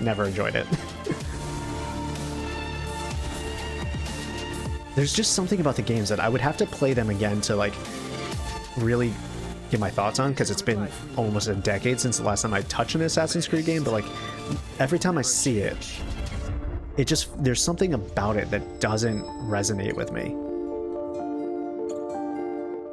enjoyed it. There's just something about the games that I would have to play them again to like really get my thoughts on, because it's been almost a decade since the last time I touched an Assassin's Creed game, but like every time I see it, it just, there's something about it that doesn't resonate with me.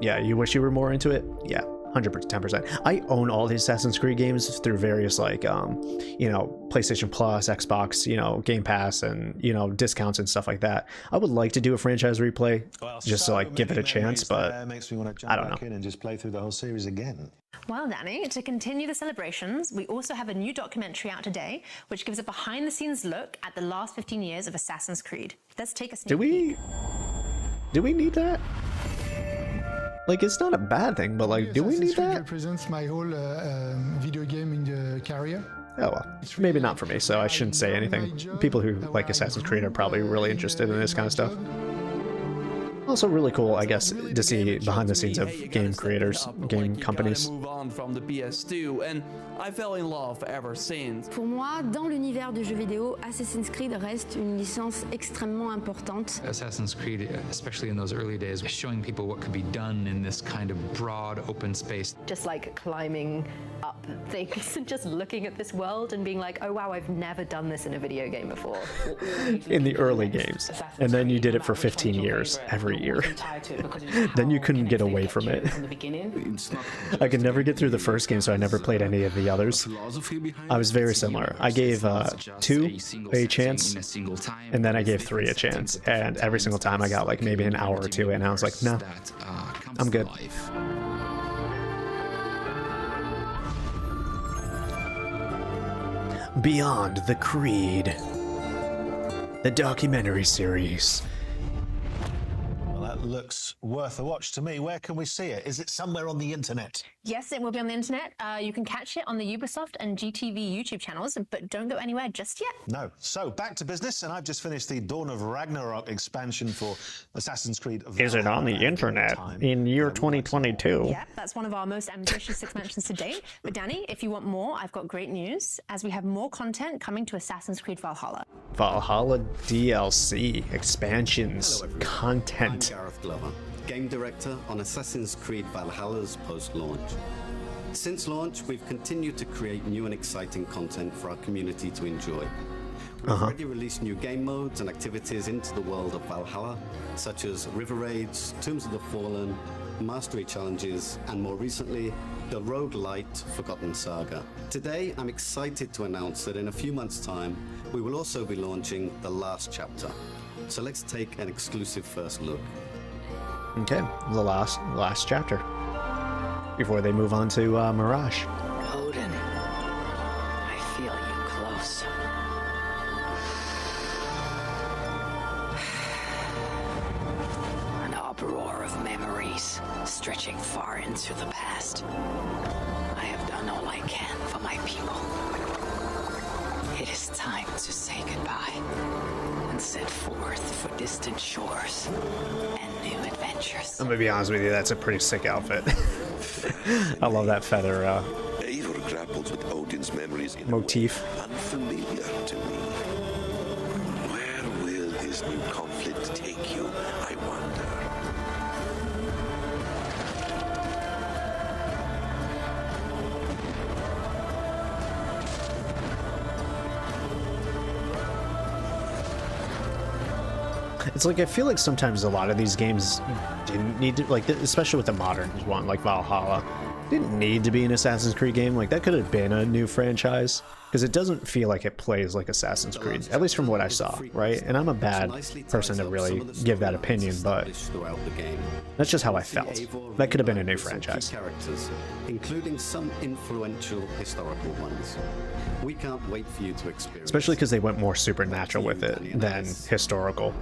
Yeah, you wish you were more into it? Yeah, 110%. I own all the Assassin's Creed games through various like, you know, PlayStation Plus, Xbox, you know, Game Pass, and, you know, discounts and stuff like that. I would like to do a franchise replay just to like give it a chance, but makes me want to jump back in and just play through the whole series again. Well, Danny, to continue the celebrations, we also have a new documentary out today, which gives a behind-the-scenes look at the last 15 years of Assassin's Creed. Let's take a sneak peek. Do we need that? Like, it's not a bad thing, but like, do we need that? Represents my whole video game in the career. Oh well, maybe not for me, so I shouldn't say anything. People who like Assassin's Creed are probably really interested in this kind of stuff. Also really cool, I guess, to see behind the scenes of game creators, game companies. Move on from the PS2, and I fell in love ever since. Pour moi, dans l'univers de jeux vidéo, Assassin's Creed reste une licence extrêmement importante. Assassin's Creed, especially in those early days, showing people what could be done in this kind of broad open space. Just like climbing up things and just looking at this world and being like, oh wow, I've never done this in a video game before. In the early games. And then you did it for 15 years, every year. Then you couldn't get away from it. I could never get through the first game, so I never played any of the others. I was very similar. I gave 2 a chance, and then I gave 3 a chance, and every single time I got like maybe an hour or 2 in, and I was like, no, I'm good. Beyond the Creed, the documentary series. Well, that looks worth a watch to me. Where can we see it? Is it somewhere on the internet? Yes, it will be on the internet. You can catch it on the Ubisoft and GTV YouTube channels, but don't go anywhere just yet. No. So back to business, and I've just finished the Dawn of Ragnarok expansion for Assassin's Creed Valhalla. Is it on the internet in year 2022? Yep, that's one of our most ambitious expansions to date. But Danny, if you want more, I've got great news, as we have more content coming to Assassin's Creed Valhalla. Valhalla DLC, expansions, content. I'm Gareth Glover, Game Director on Assassin's Creed Valhalla's post-launch. Since launch, we've continued to create new and exciting content for our community to enjoy. We've already released new game modes and activities into the world of Valhalla, such as River Raids, Tombs of the Fallen, Mastery Challenges, and more recently, the roguelite Forgotten Saga. Today, I'm excited to announce that in a few months' time, we will also be launching the last chapter. So let's take an exclusive first look. Okay, the last chapter before they move on to Mirage. Odin, I feel you close. An uproar of memories stretching far into the past. I have done all I can for my people. It is time to say goodbye and set forth for distant shores and new adventures. I'm gonna be honest with you, that's a pretty sick outfit. I love that feather Eivor grapples with Odin's memories in motif. Unfamiliar to me. Where will this new conflict take you, I wonder? It's like I feel like sometimes a lot of these games didn't need to, like, especially with the modern one like Valhalla, didn't need to be an Assassin's Creed game. Like, that could have been a new franchise, because it doesn't feel like it plays like Assassin's Creed, at least from what I saw, right? And I'm a bad person to really give that opinion, but that's just how I felt. That could have been a new franchise. Characters, including some influential historical ones. We can't wait for you to experience. Especially because they went more supernatural with it than historical.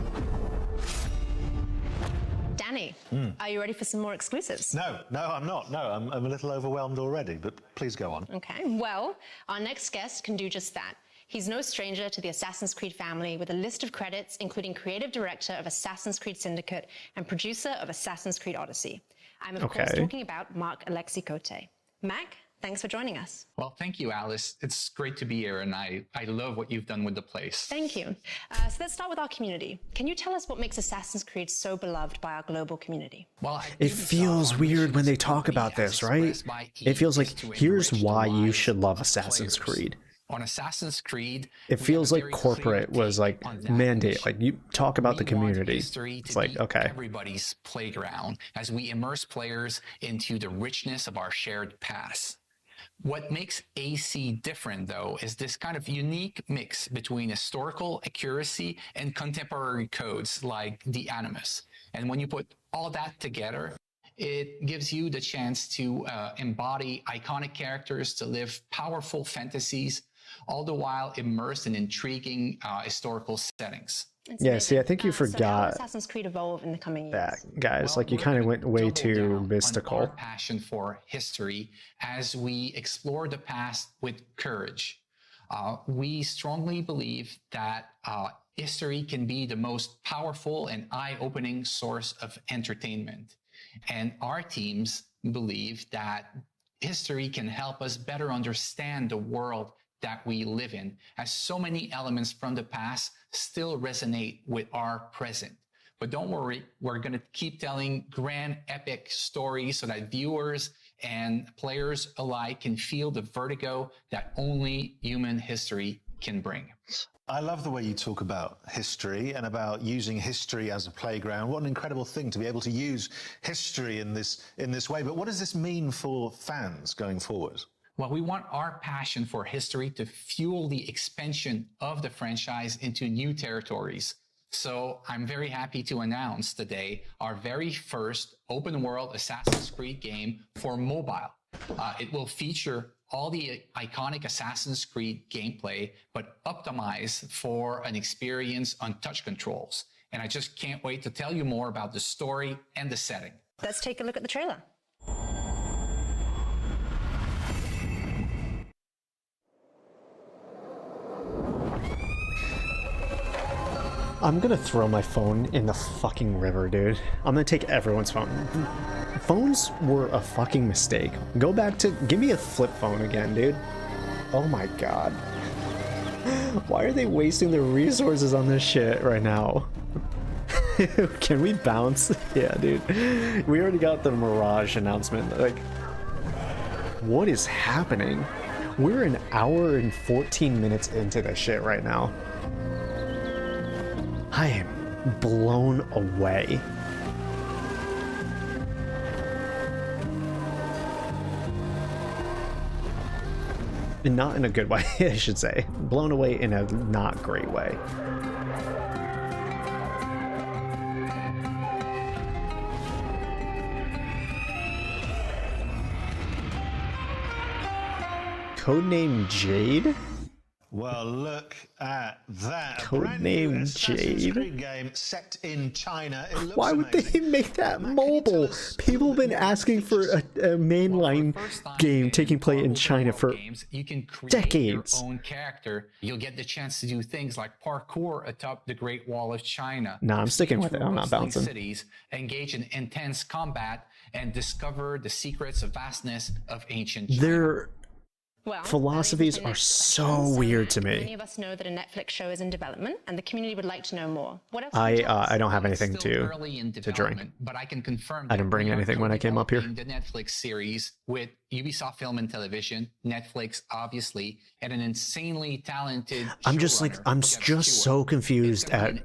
Danny, are you ready for some more exclusives? No, I'm not. No, I'm a little overwhelmed already, but please go on. Okay, well, our next guest can do just that. He's no stranger to the Assassin's Creed family, with a list of credits including creative director of Assassin's Creed Syndicate and producer of Assassin's Creed Odyssey. I'm of course talking about Mark Alexi Cote. Mac, thanks for joining us. Well, thank you, Alice. It's great to be here, and I love what you've done with the place. Thank you. So let's start with our community. Can you tell us what makes Assassin's Creed so beloved by our global community? Well, it feels weird when they talk about this, right? It feels like, here's why you should love Assassin's Creed. On Assassin's Creed, it feels like corporate was like mandate, like you talk about the community. It's like, okay. Everybody's playground as we immerse players into the richness of our shared past. What makes AC different, though, is this kind of unique mix between historical accuracy and contemporary codes like the Animus. And when you put all that together, it gives you the chance to embody iconic characters, to live powerful fantasies, all the while immersed in intriguing historical settings. Yeah, see, I think you forgot so how will Assassin's Creed evolve in the coming years? that, guys. Like, you kind of went way too mystical. Our passion for history as we explore the past with courage. We strongly believe that history can be the most powerful and eye-opening source of entertainment. And our teams believe that history can help us better understand the world that we live in, as so many elements from the past still resonate with our present. But don't worry, we're going to keep telling grand epic stories so that viewers and players alike can feel the vertigo that only human history can bring. I love the way you talk about history and about using history as a playground. What an incredible thing to be able to use history in this way. But what does this mean for fans going forward? Well, we want our passion for history to fuel the expansion of the franchise into new territories. So I'm very happy to announce today our very first open world Assassin's Creed game for mobile. It will feature all the iconic Assassin's Creed gameplay, but optimized for an experience on touch controls. and I just can't wait to tell you more about the story and the setting. Let's take a look at the trailer. I'm gonna throw my phone in the fucking river, dude. I'm gonna take everyone's phone. Phones were a fucking mistake. Go back to... Give me a flip phone again, dude. Oh my god. Why are they wasting their resources on this shit right now? Can we bounce? Yeah, dude. We already got the Mirage announcement. Like, what is happening? We're an hour and 14 minutes into this shit right now. I am blown away. And not in a good way, I should say. Blown away in a not great way. Codename Jade? Well, look at that. Codename Jade. Creed game set in China. It looks Why would they make that mobile? People have been asking for a mainline game taking place in China for you can create decades. Your own character. You'll get the chance to do things like parkour atop the Great Wall of China. Nah, I'm sticking with it. I'm not bouncing. Cities, engage in intense combat, and discover the secrets of vastness of ancient China. Their philosophies are so weird to Many me. of us know that a Netflix show is in development, and the community would like to know more. What else? I don't have anything to drink. But I can confirm I didn't bring anything when I came up here. The Netflix series with Ubisoft Film and Television, Netflix obviously, and an insanely talented. I'm just so confused at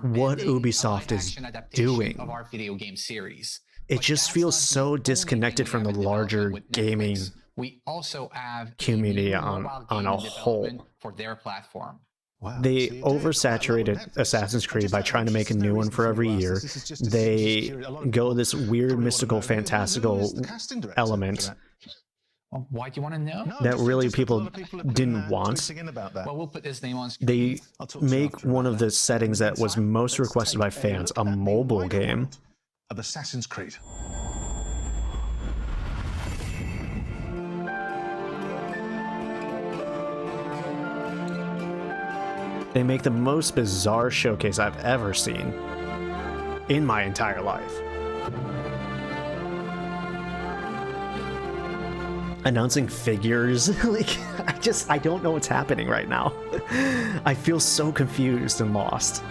what Ubisoft is doing. Of our video game series. It just feels so disconnected from the larger gaming We also have community on a whole. For their platform. They oversaturated Assassin's Creed by trying to make a new one for every year. They go this weird, mystical, fantastical element Well, why do you want to know? that really people didn't want. Well, we'll put his name on screen. They make one of the settings that was most requested by fans a mobile game. Of Assassin's Creed. They make the most bizarre showcase I've ever seen in my entire life. Announcing figures, like, I don't know what's happening right now. I feel so confused and lost.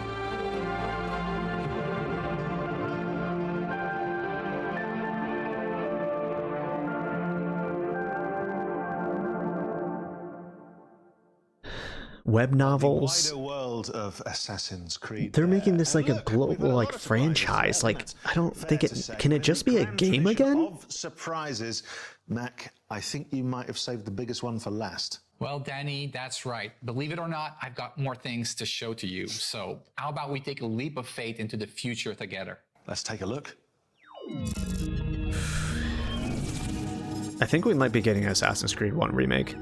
Web novels. The wider world of Assassin's Creed. They're making this like a global like franchise. Like, I don't think it can it just be a game again? Of surprises, Mac, I think you might have saved the biggest one for last. Well, Danny, that's right. Believe it or not, I've got more things to show to you. So how about we take a leap of faith into the future together? Let's take a look. I think we might be getting an Assassin's Creed 1 remake.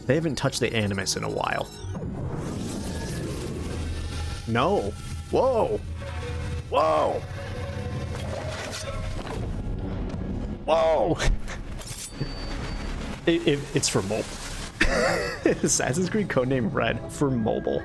They haven't touched the Animus in a while. No. Whoa. Whoa. Whoa. It's for mobile. Assassin's Creed Codename Red for mobile.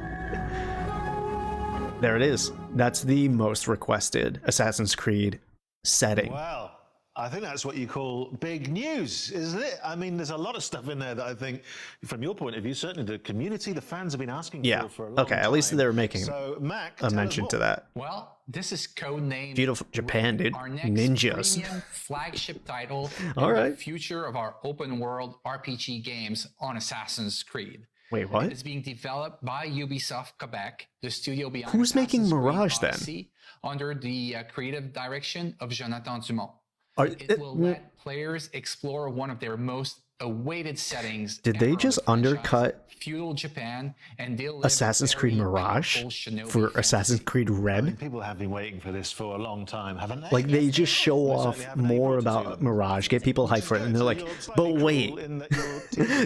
There it is. That's the most requested Assassin's Creed setting. Wow. I think that's what you call big news, isn't it? I mean, there's a lot of stuff in there that I think, from your point of view, certainly the community, the fans have been asking for a long time. At least they're making so, Mac, a mention to that. Well, this is codenamed Beautiful Japan, dude. Our next Ninjas. premium flagship title All right. The future of our open world RPG games on Assassin's Creed. Wait, what? It's being developed by Ubisoft Quebec, the studio behind Who's making Assassin's Mirage Creed then? Odyssey, under the creative direction of Jonathan Dumont. Are, It will let players explore one of their most awaited settings. Did they just undercut feudal Japan and Assassin's Creed Mirage for Assassin's Creed Red? I mean, people have been waiting for this for a long time, haven't they? Like, they just show off more about Mirage, get people hyped for it, and they're like, but wait,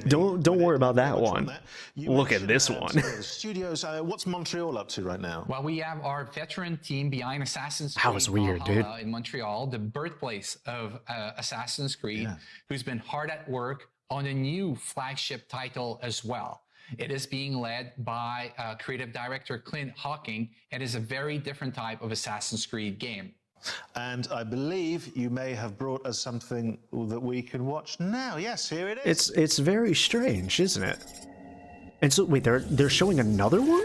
don't worry about that one. Look at this one. Studios, what's Montreal up to right now? Well, we have our veteran team behind Assassin's Creed. That was weird, dude. In Montreal, the birthplace of Assassin's Creed, who's been hard at work on a new flagship title as well. It is being led by creative director Clint Hawking. It is a very different type of Assassin's Creed game. And I believe you may have brought us something that we can watch now. Yes, here it is. It's very strange, isn't it? And so, wait, they're showing another one?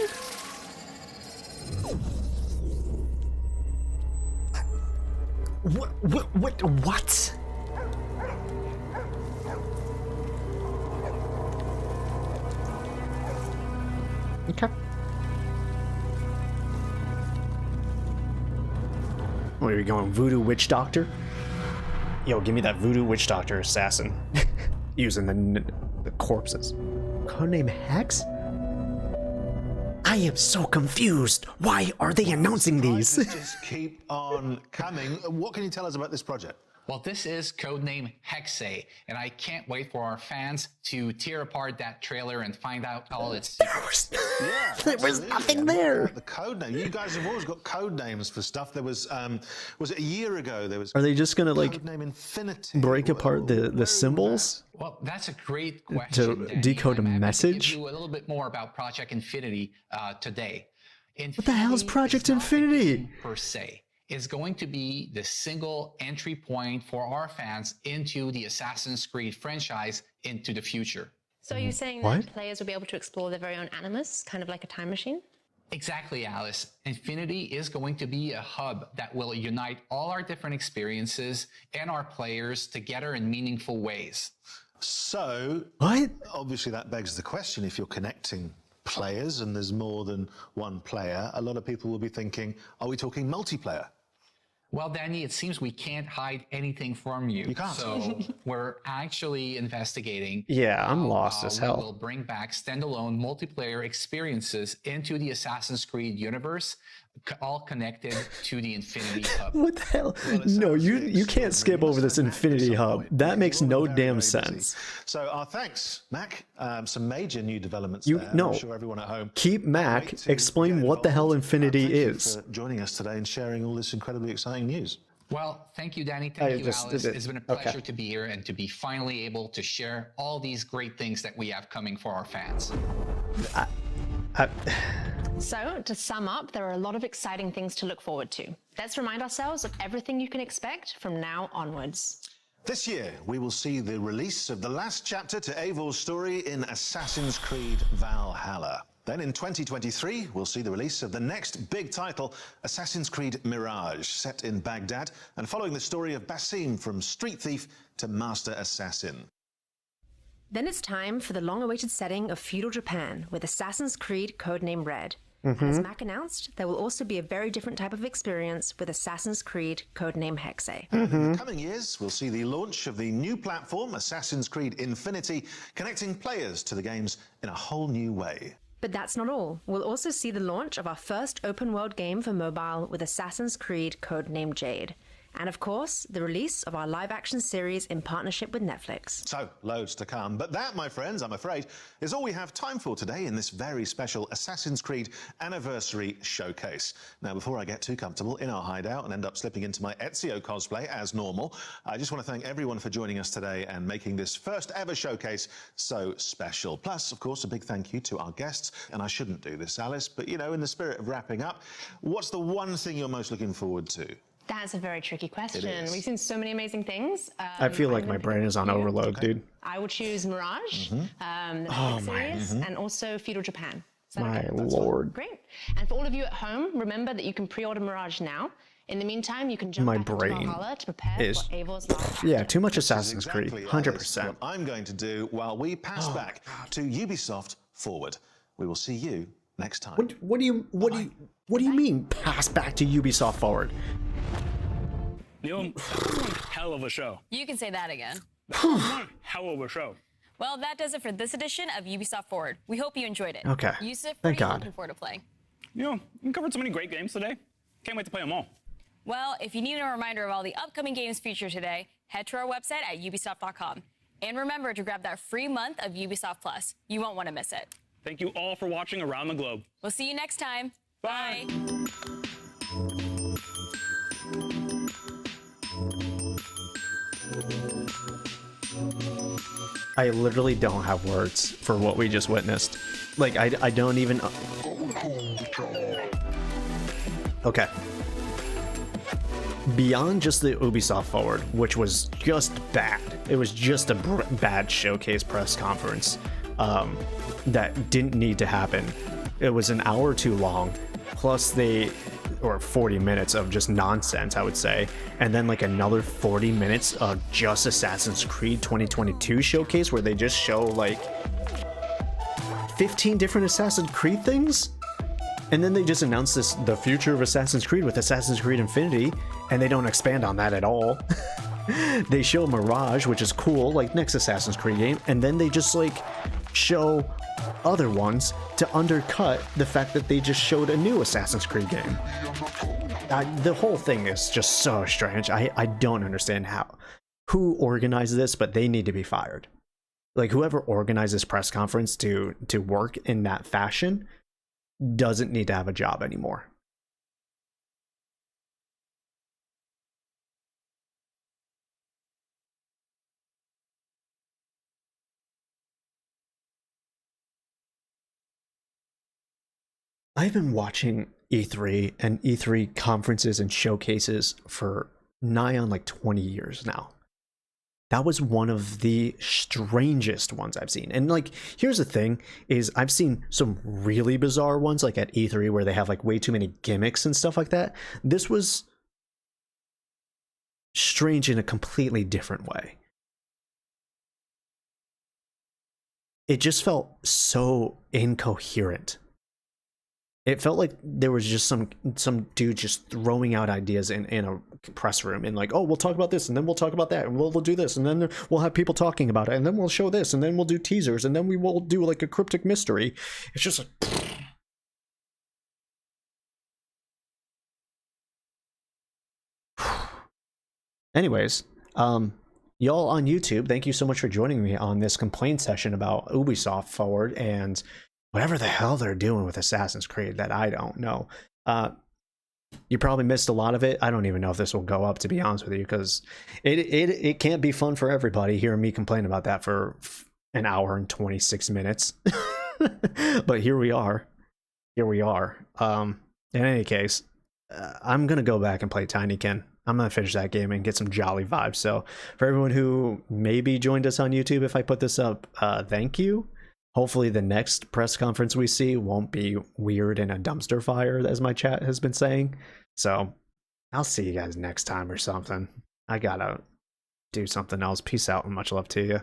What? Okay. Where are we going? Voodoo Witch Doctor? Yo, give me that Voodoo Witch Doctor assassin. Using the corpses. Codename Hex? I am so confused. Why are they announcing these? Just keep on coming. What can you tell us about this project? Well, this is codename Hexe, and I can't wait for our fans to tear apart that trailer and find out all its secrets. There was nothing there. The code name. You guys have always got code names for stuff. There was it a year ago? There was. Are they just gonna like break apart the symbols? Well, that's a great question. To decode a message? Give you a little bit more about Project Infinity today. What the hell is Project Infinity? Per se. Is going to be the single entry point for our fans into the Assassin's Creed franchise into the future. So are you saying that players will be able to explore their very own animus, kind of like a time machine? Exactly, Alice. Infinity is going to be a hub that will unite all our different experiences and our players together in meaningful ways. So, obviously that begs the question, if you're connecting players and there's more than one player, a lot of people will be thinking, are we talking multiplayer? Well, Danny, it seems we can't hide anything from you. You can't. So we're actually investigating. Yeah, I'm lost as hell. We'll bring back standalone multiplayer experiences into the Assassin's Creed universe, all connected to the Infinity Hub. What the hell? No, you can't skip over this Infinity Hub. That makes no damn sense. So thanks, Mac. Some major new developments there. I'm sure everyone at home. Keep Mac explain what the hell Infinity is. Thank you for joining us today and sharing all this incredibly exciting news. Well, thank you, Danny. Thank you, Alice. It's been a pleasure to be here and to be finally able to share all these great things that we have coming for our fans. So, to sum up, there are a lot of exciting things to look forward to. Let's remind ourselves of everything you can expect from now onwards. This year, we will see the release of the last chapter to Eivor's story in Assassin's Creed Valhalla. Then in 2023, we'll see the release of the next big title, Assassin's Creed Mirage, set in Baghdad and following the story of Basim from street thief to master assassin. Then it's time for the long-awaited setting of feudal Japan with Assassin's Creed codename Red. And as Mac announced, there will also be a very different type of experience with Assassin's Creed codename Hexe. In the coming years, we'll see the launch of the new platform, Assassin's Creed Infinity, connecting players to the games in a whole new way. But that's not all. We'll also see the launch of our first open-world game for mobile with Assassin's Creed codename Jade. And of course, the release of our live-action series in partnership with Netflix. So, loads to come. But that, my friends, I'm afraid, is all we have time for today in this very special Assassin's Creed Anniversary Showcase. Now, before I get too comfortable in our hideout and end up slipping into my Ezio cosplay as normal, I just want to thank everyone for joining us today and making this first ever showcase so special. Plus, of course, a big thank you to our guests. And I shouldn't do this, Alice, but, you know, in the spirit of wrapping up, what's the one thing you're most looking forward to? That's a very tricky question. We've seen so many amazing things. I feel like my brain is on overload, dude. I would choose Mirage, the Netflix series, and also Feudal Japan. My lord. Great. And for all of you at home, remember that you can pre-order Mirage now. In the meantime, you can jump back into Valhalla to prepare for Eivor's last chapter. Yeah, too much Assassin's Creed, 100%. What I'm going to do while we pass back to Ubisoft Forward. We will see you next time. What do you mean pass back to Ubisoft Forward? Neil, hell of a show. You can say that again. Hell of a show. Well, that does it for this edition of Ubisoft Forward. We hope you enjoyed it. Okay. Yusuf, Thank what are you God. looking forward to playing? You know, we covered so many great games today. Can't wait to play them all. Well, if you need a reminder of all the upcoming games featured today, head to our website at ubisoft.com. And remember to grab that free month of Ubisoft Plus. You won't want to miss it. Thank you all for watching around the globe. We'll see you next time. Bye. I literally don't have words for what we just witnessed. Like, I don't even... Okay. Beyond just the Ubisoft Forward, which was just bad. It was just a bad showcase press conference that didn't need to happen. It was an hour too long, plus or 40 minutes of just nonsense, I would say, and then like another 40 minutes of just Assassin's Creed 2022 showcase where they just show like 15 different Assassin's Creed things, and then they just announce the future of Assassin's Creed with Assassin's Creed Infinity, and they don't expand on that at all. They show Mirage, which is cool, like next Assassin's Creed game, and then they just like show other ones to undercut the fact that they just showed a new Assassin's Creed game. The whole thing is just so strange. I don't understand who organized this, but they need to be fired. Like, whoever organized this press conference to work in that fashion doesn't need to have a job anymore. I've been watching E3 and E3 conferences and showcases for nigh on like 20 years now. That was one of the strangest ones I've seen. And like, here's the thing, is I've seen some really bizarre ones like at E3 where they have like way too many gimmicks and stuff like that. This was strange in a completely different way. It just felt so incoherent. It felt like there was just some dude just throwing out ideas in a press room and like, oh, we'll talk about this and then we'll talk about that and we'll do this and then we'll have people talking about it and then we'll show this and then we'll do teasers and then we will do like a cryptic mystery. It's just like... Anyways, y'all on YouTube, thank you so much for joining me on this complaint session about Ubisoft Forward and whatever the hell they're doing with Assassin's Creed that I don't know. You probably missed a lot of it. I don't even know if this will go up, to be honest with you, because it can't be fun for everybody hearing me complain about that for an hour and 26 minutes. But here we are. In any case, I'm going to go back and play Tinykin. I'm going to finish that game and get some jolly vibes. So for everyone who maybe joined us on YouTube, if I put this up, thank you. Hopefully the next press conference we see won't be weird in a dumpster fire, as my chat has been saying. So I'll see you guys next time or something. I gotta do something else. Peace out and much love to you.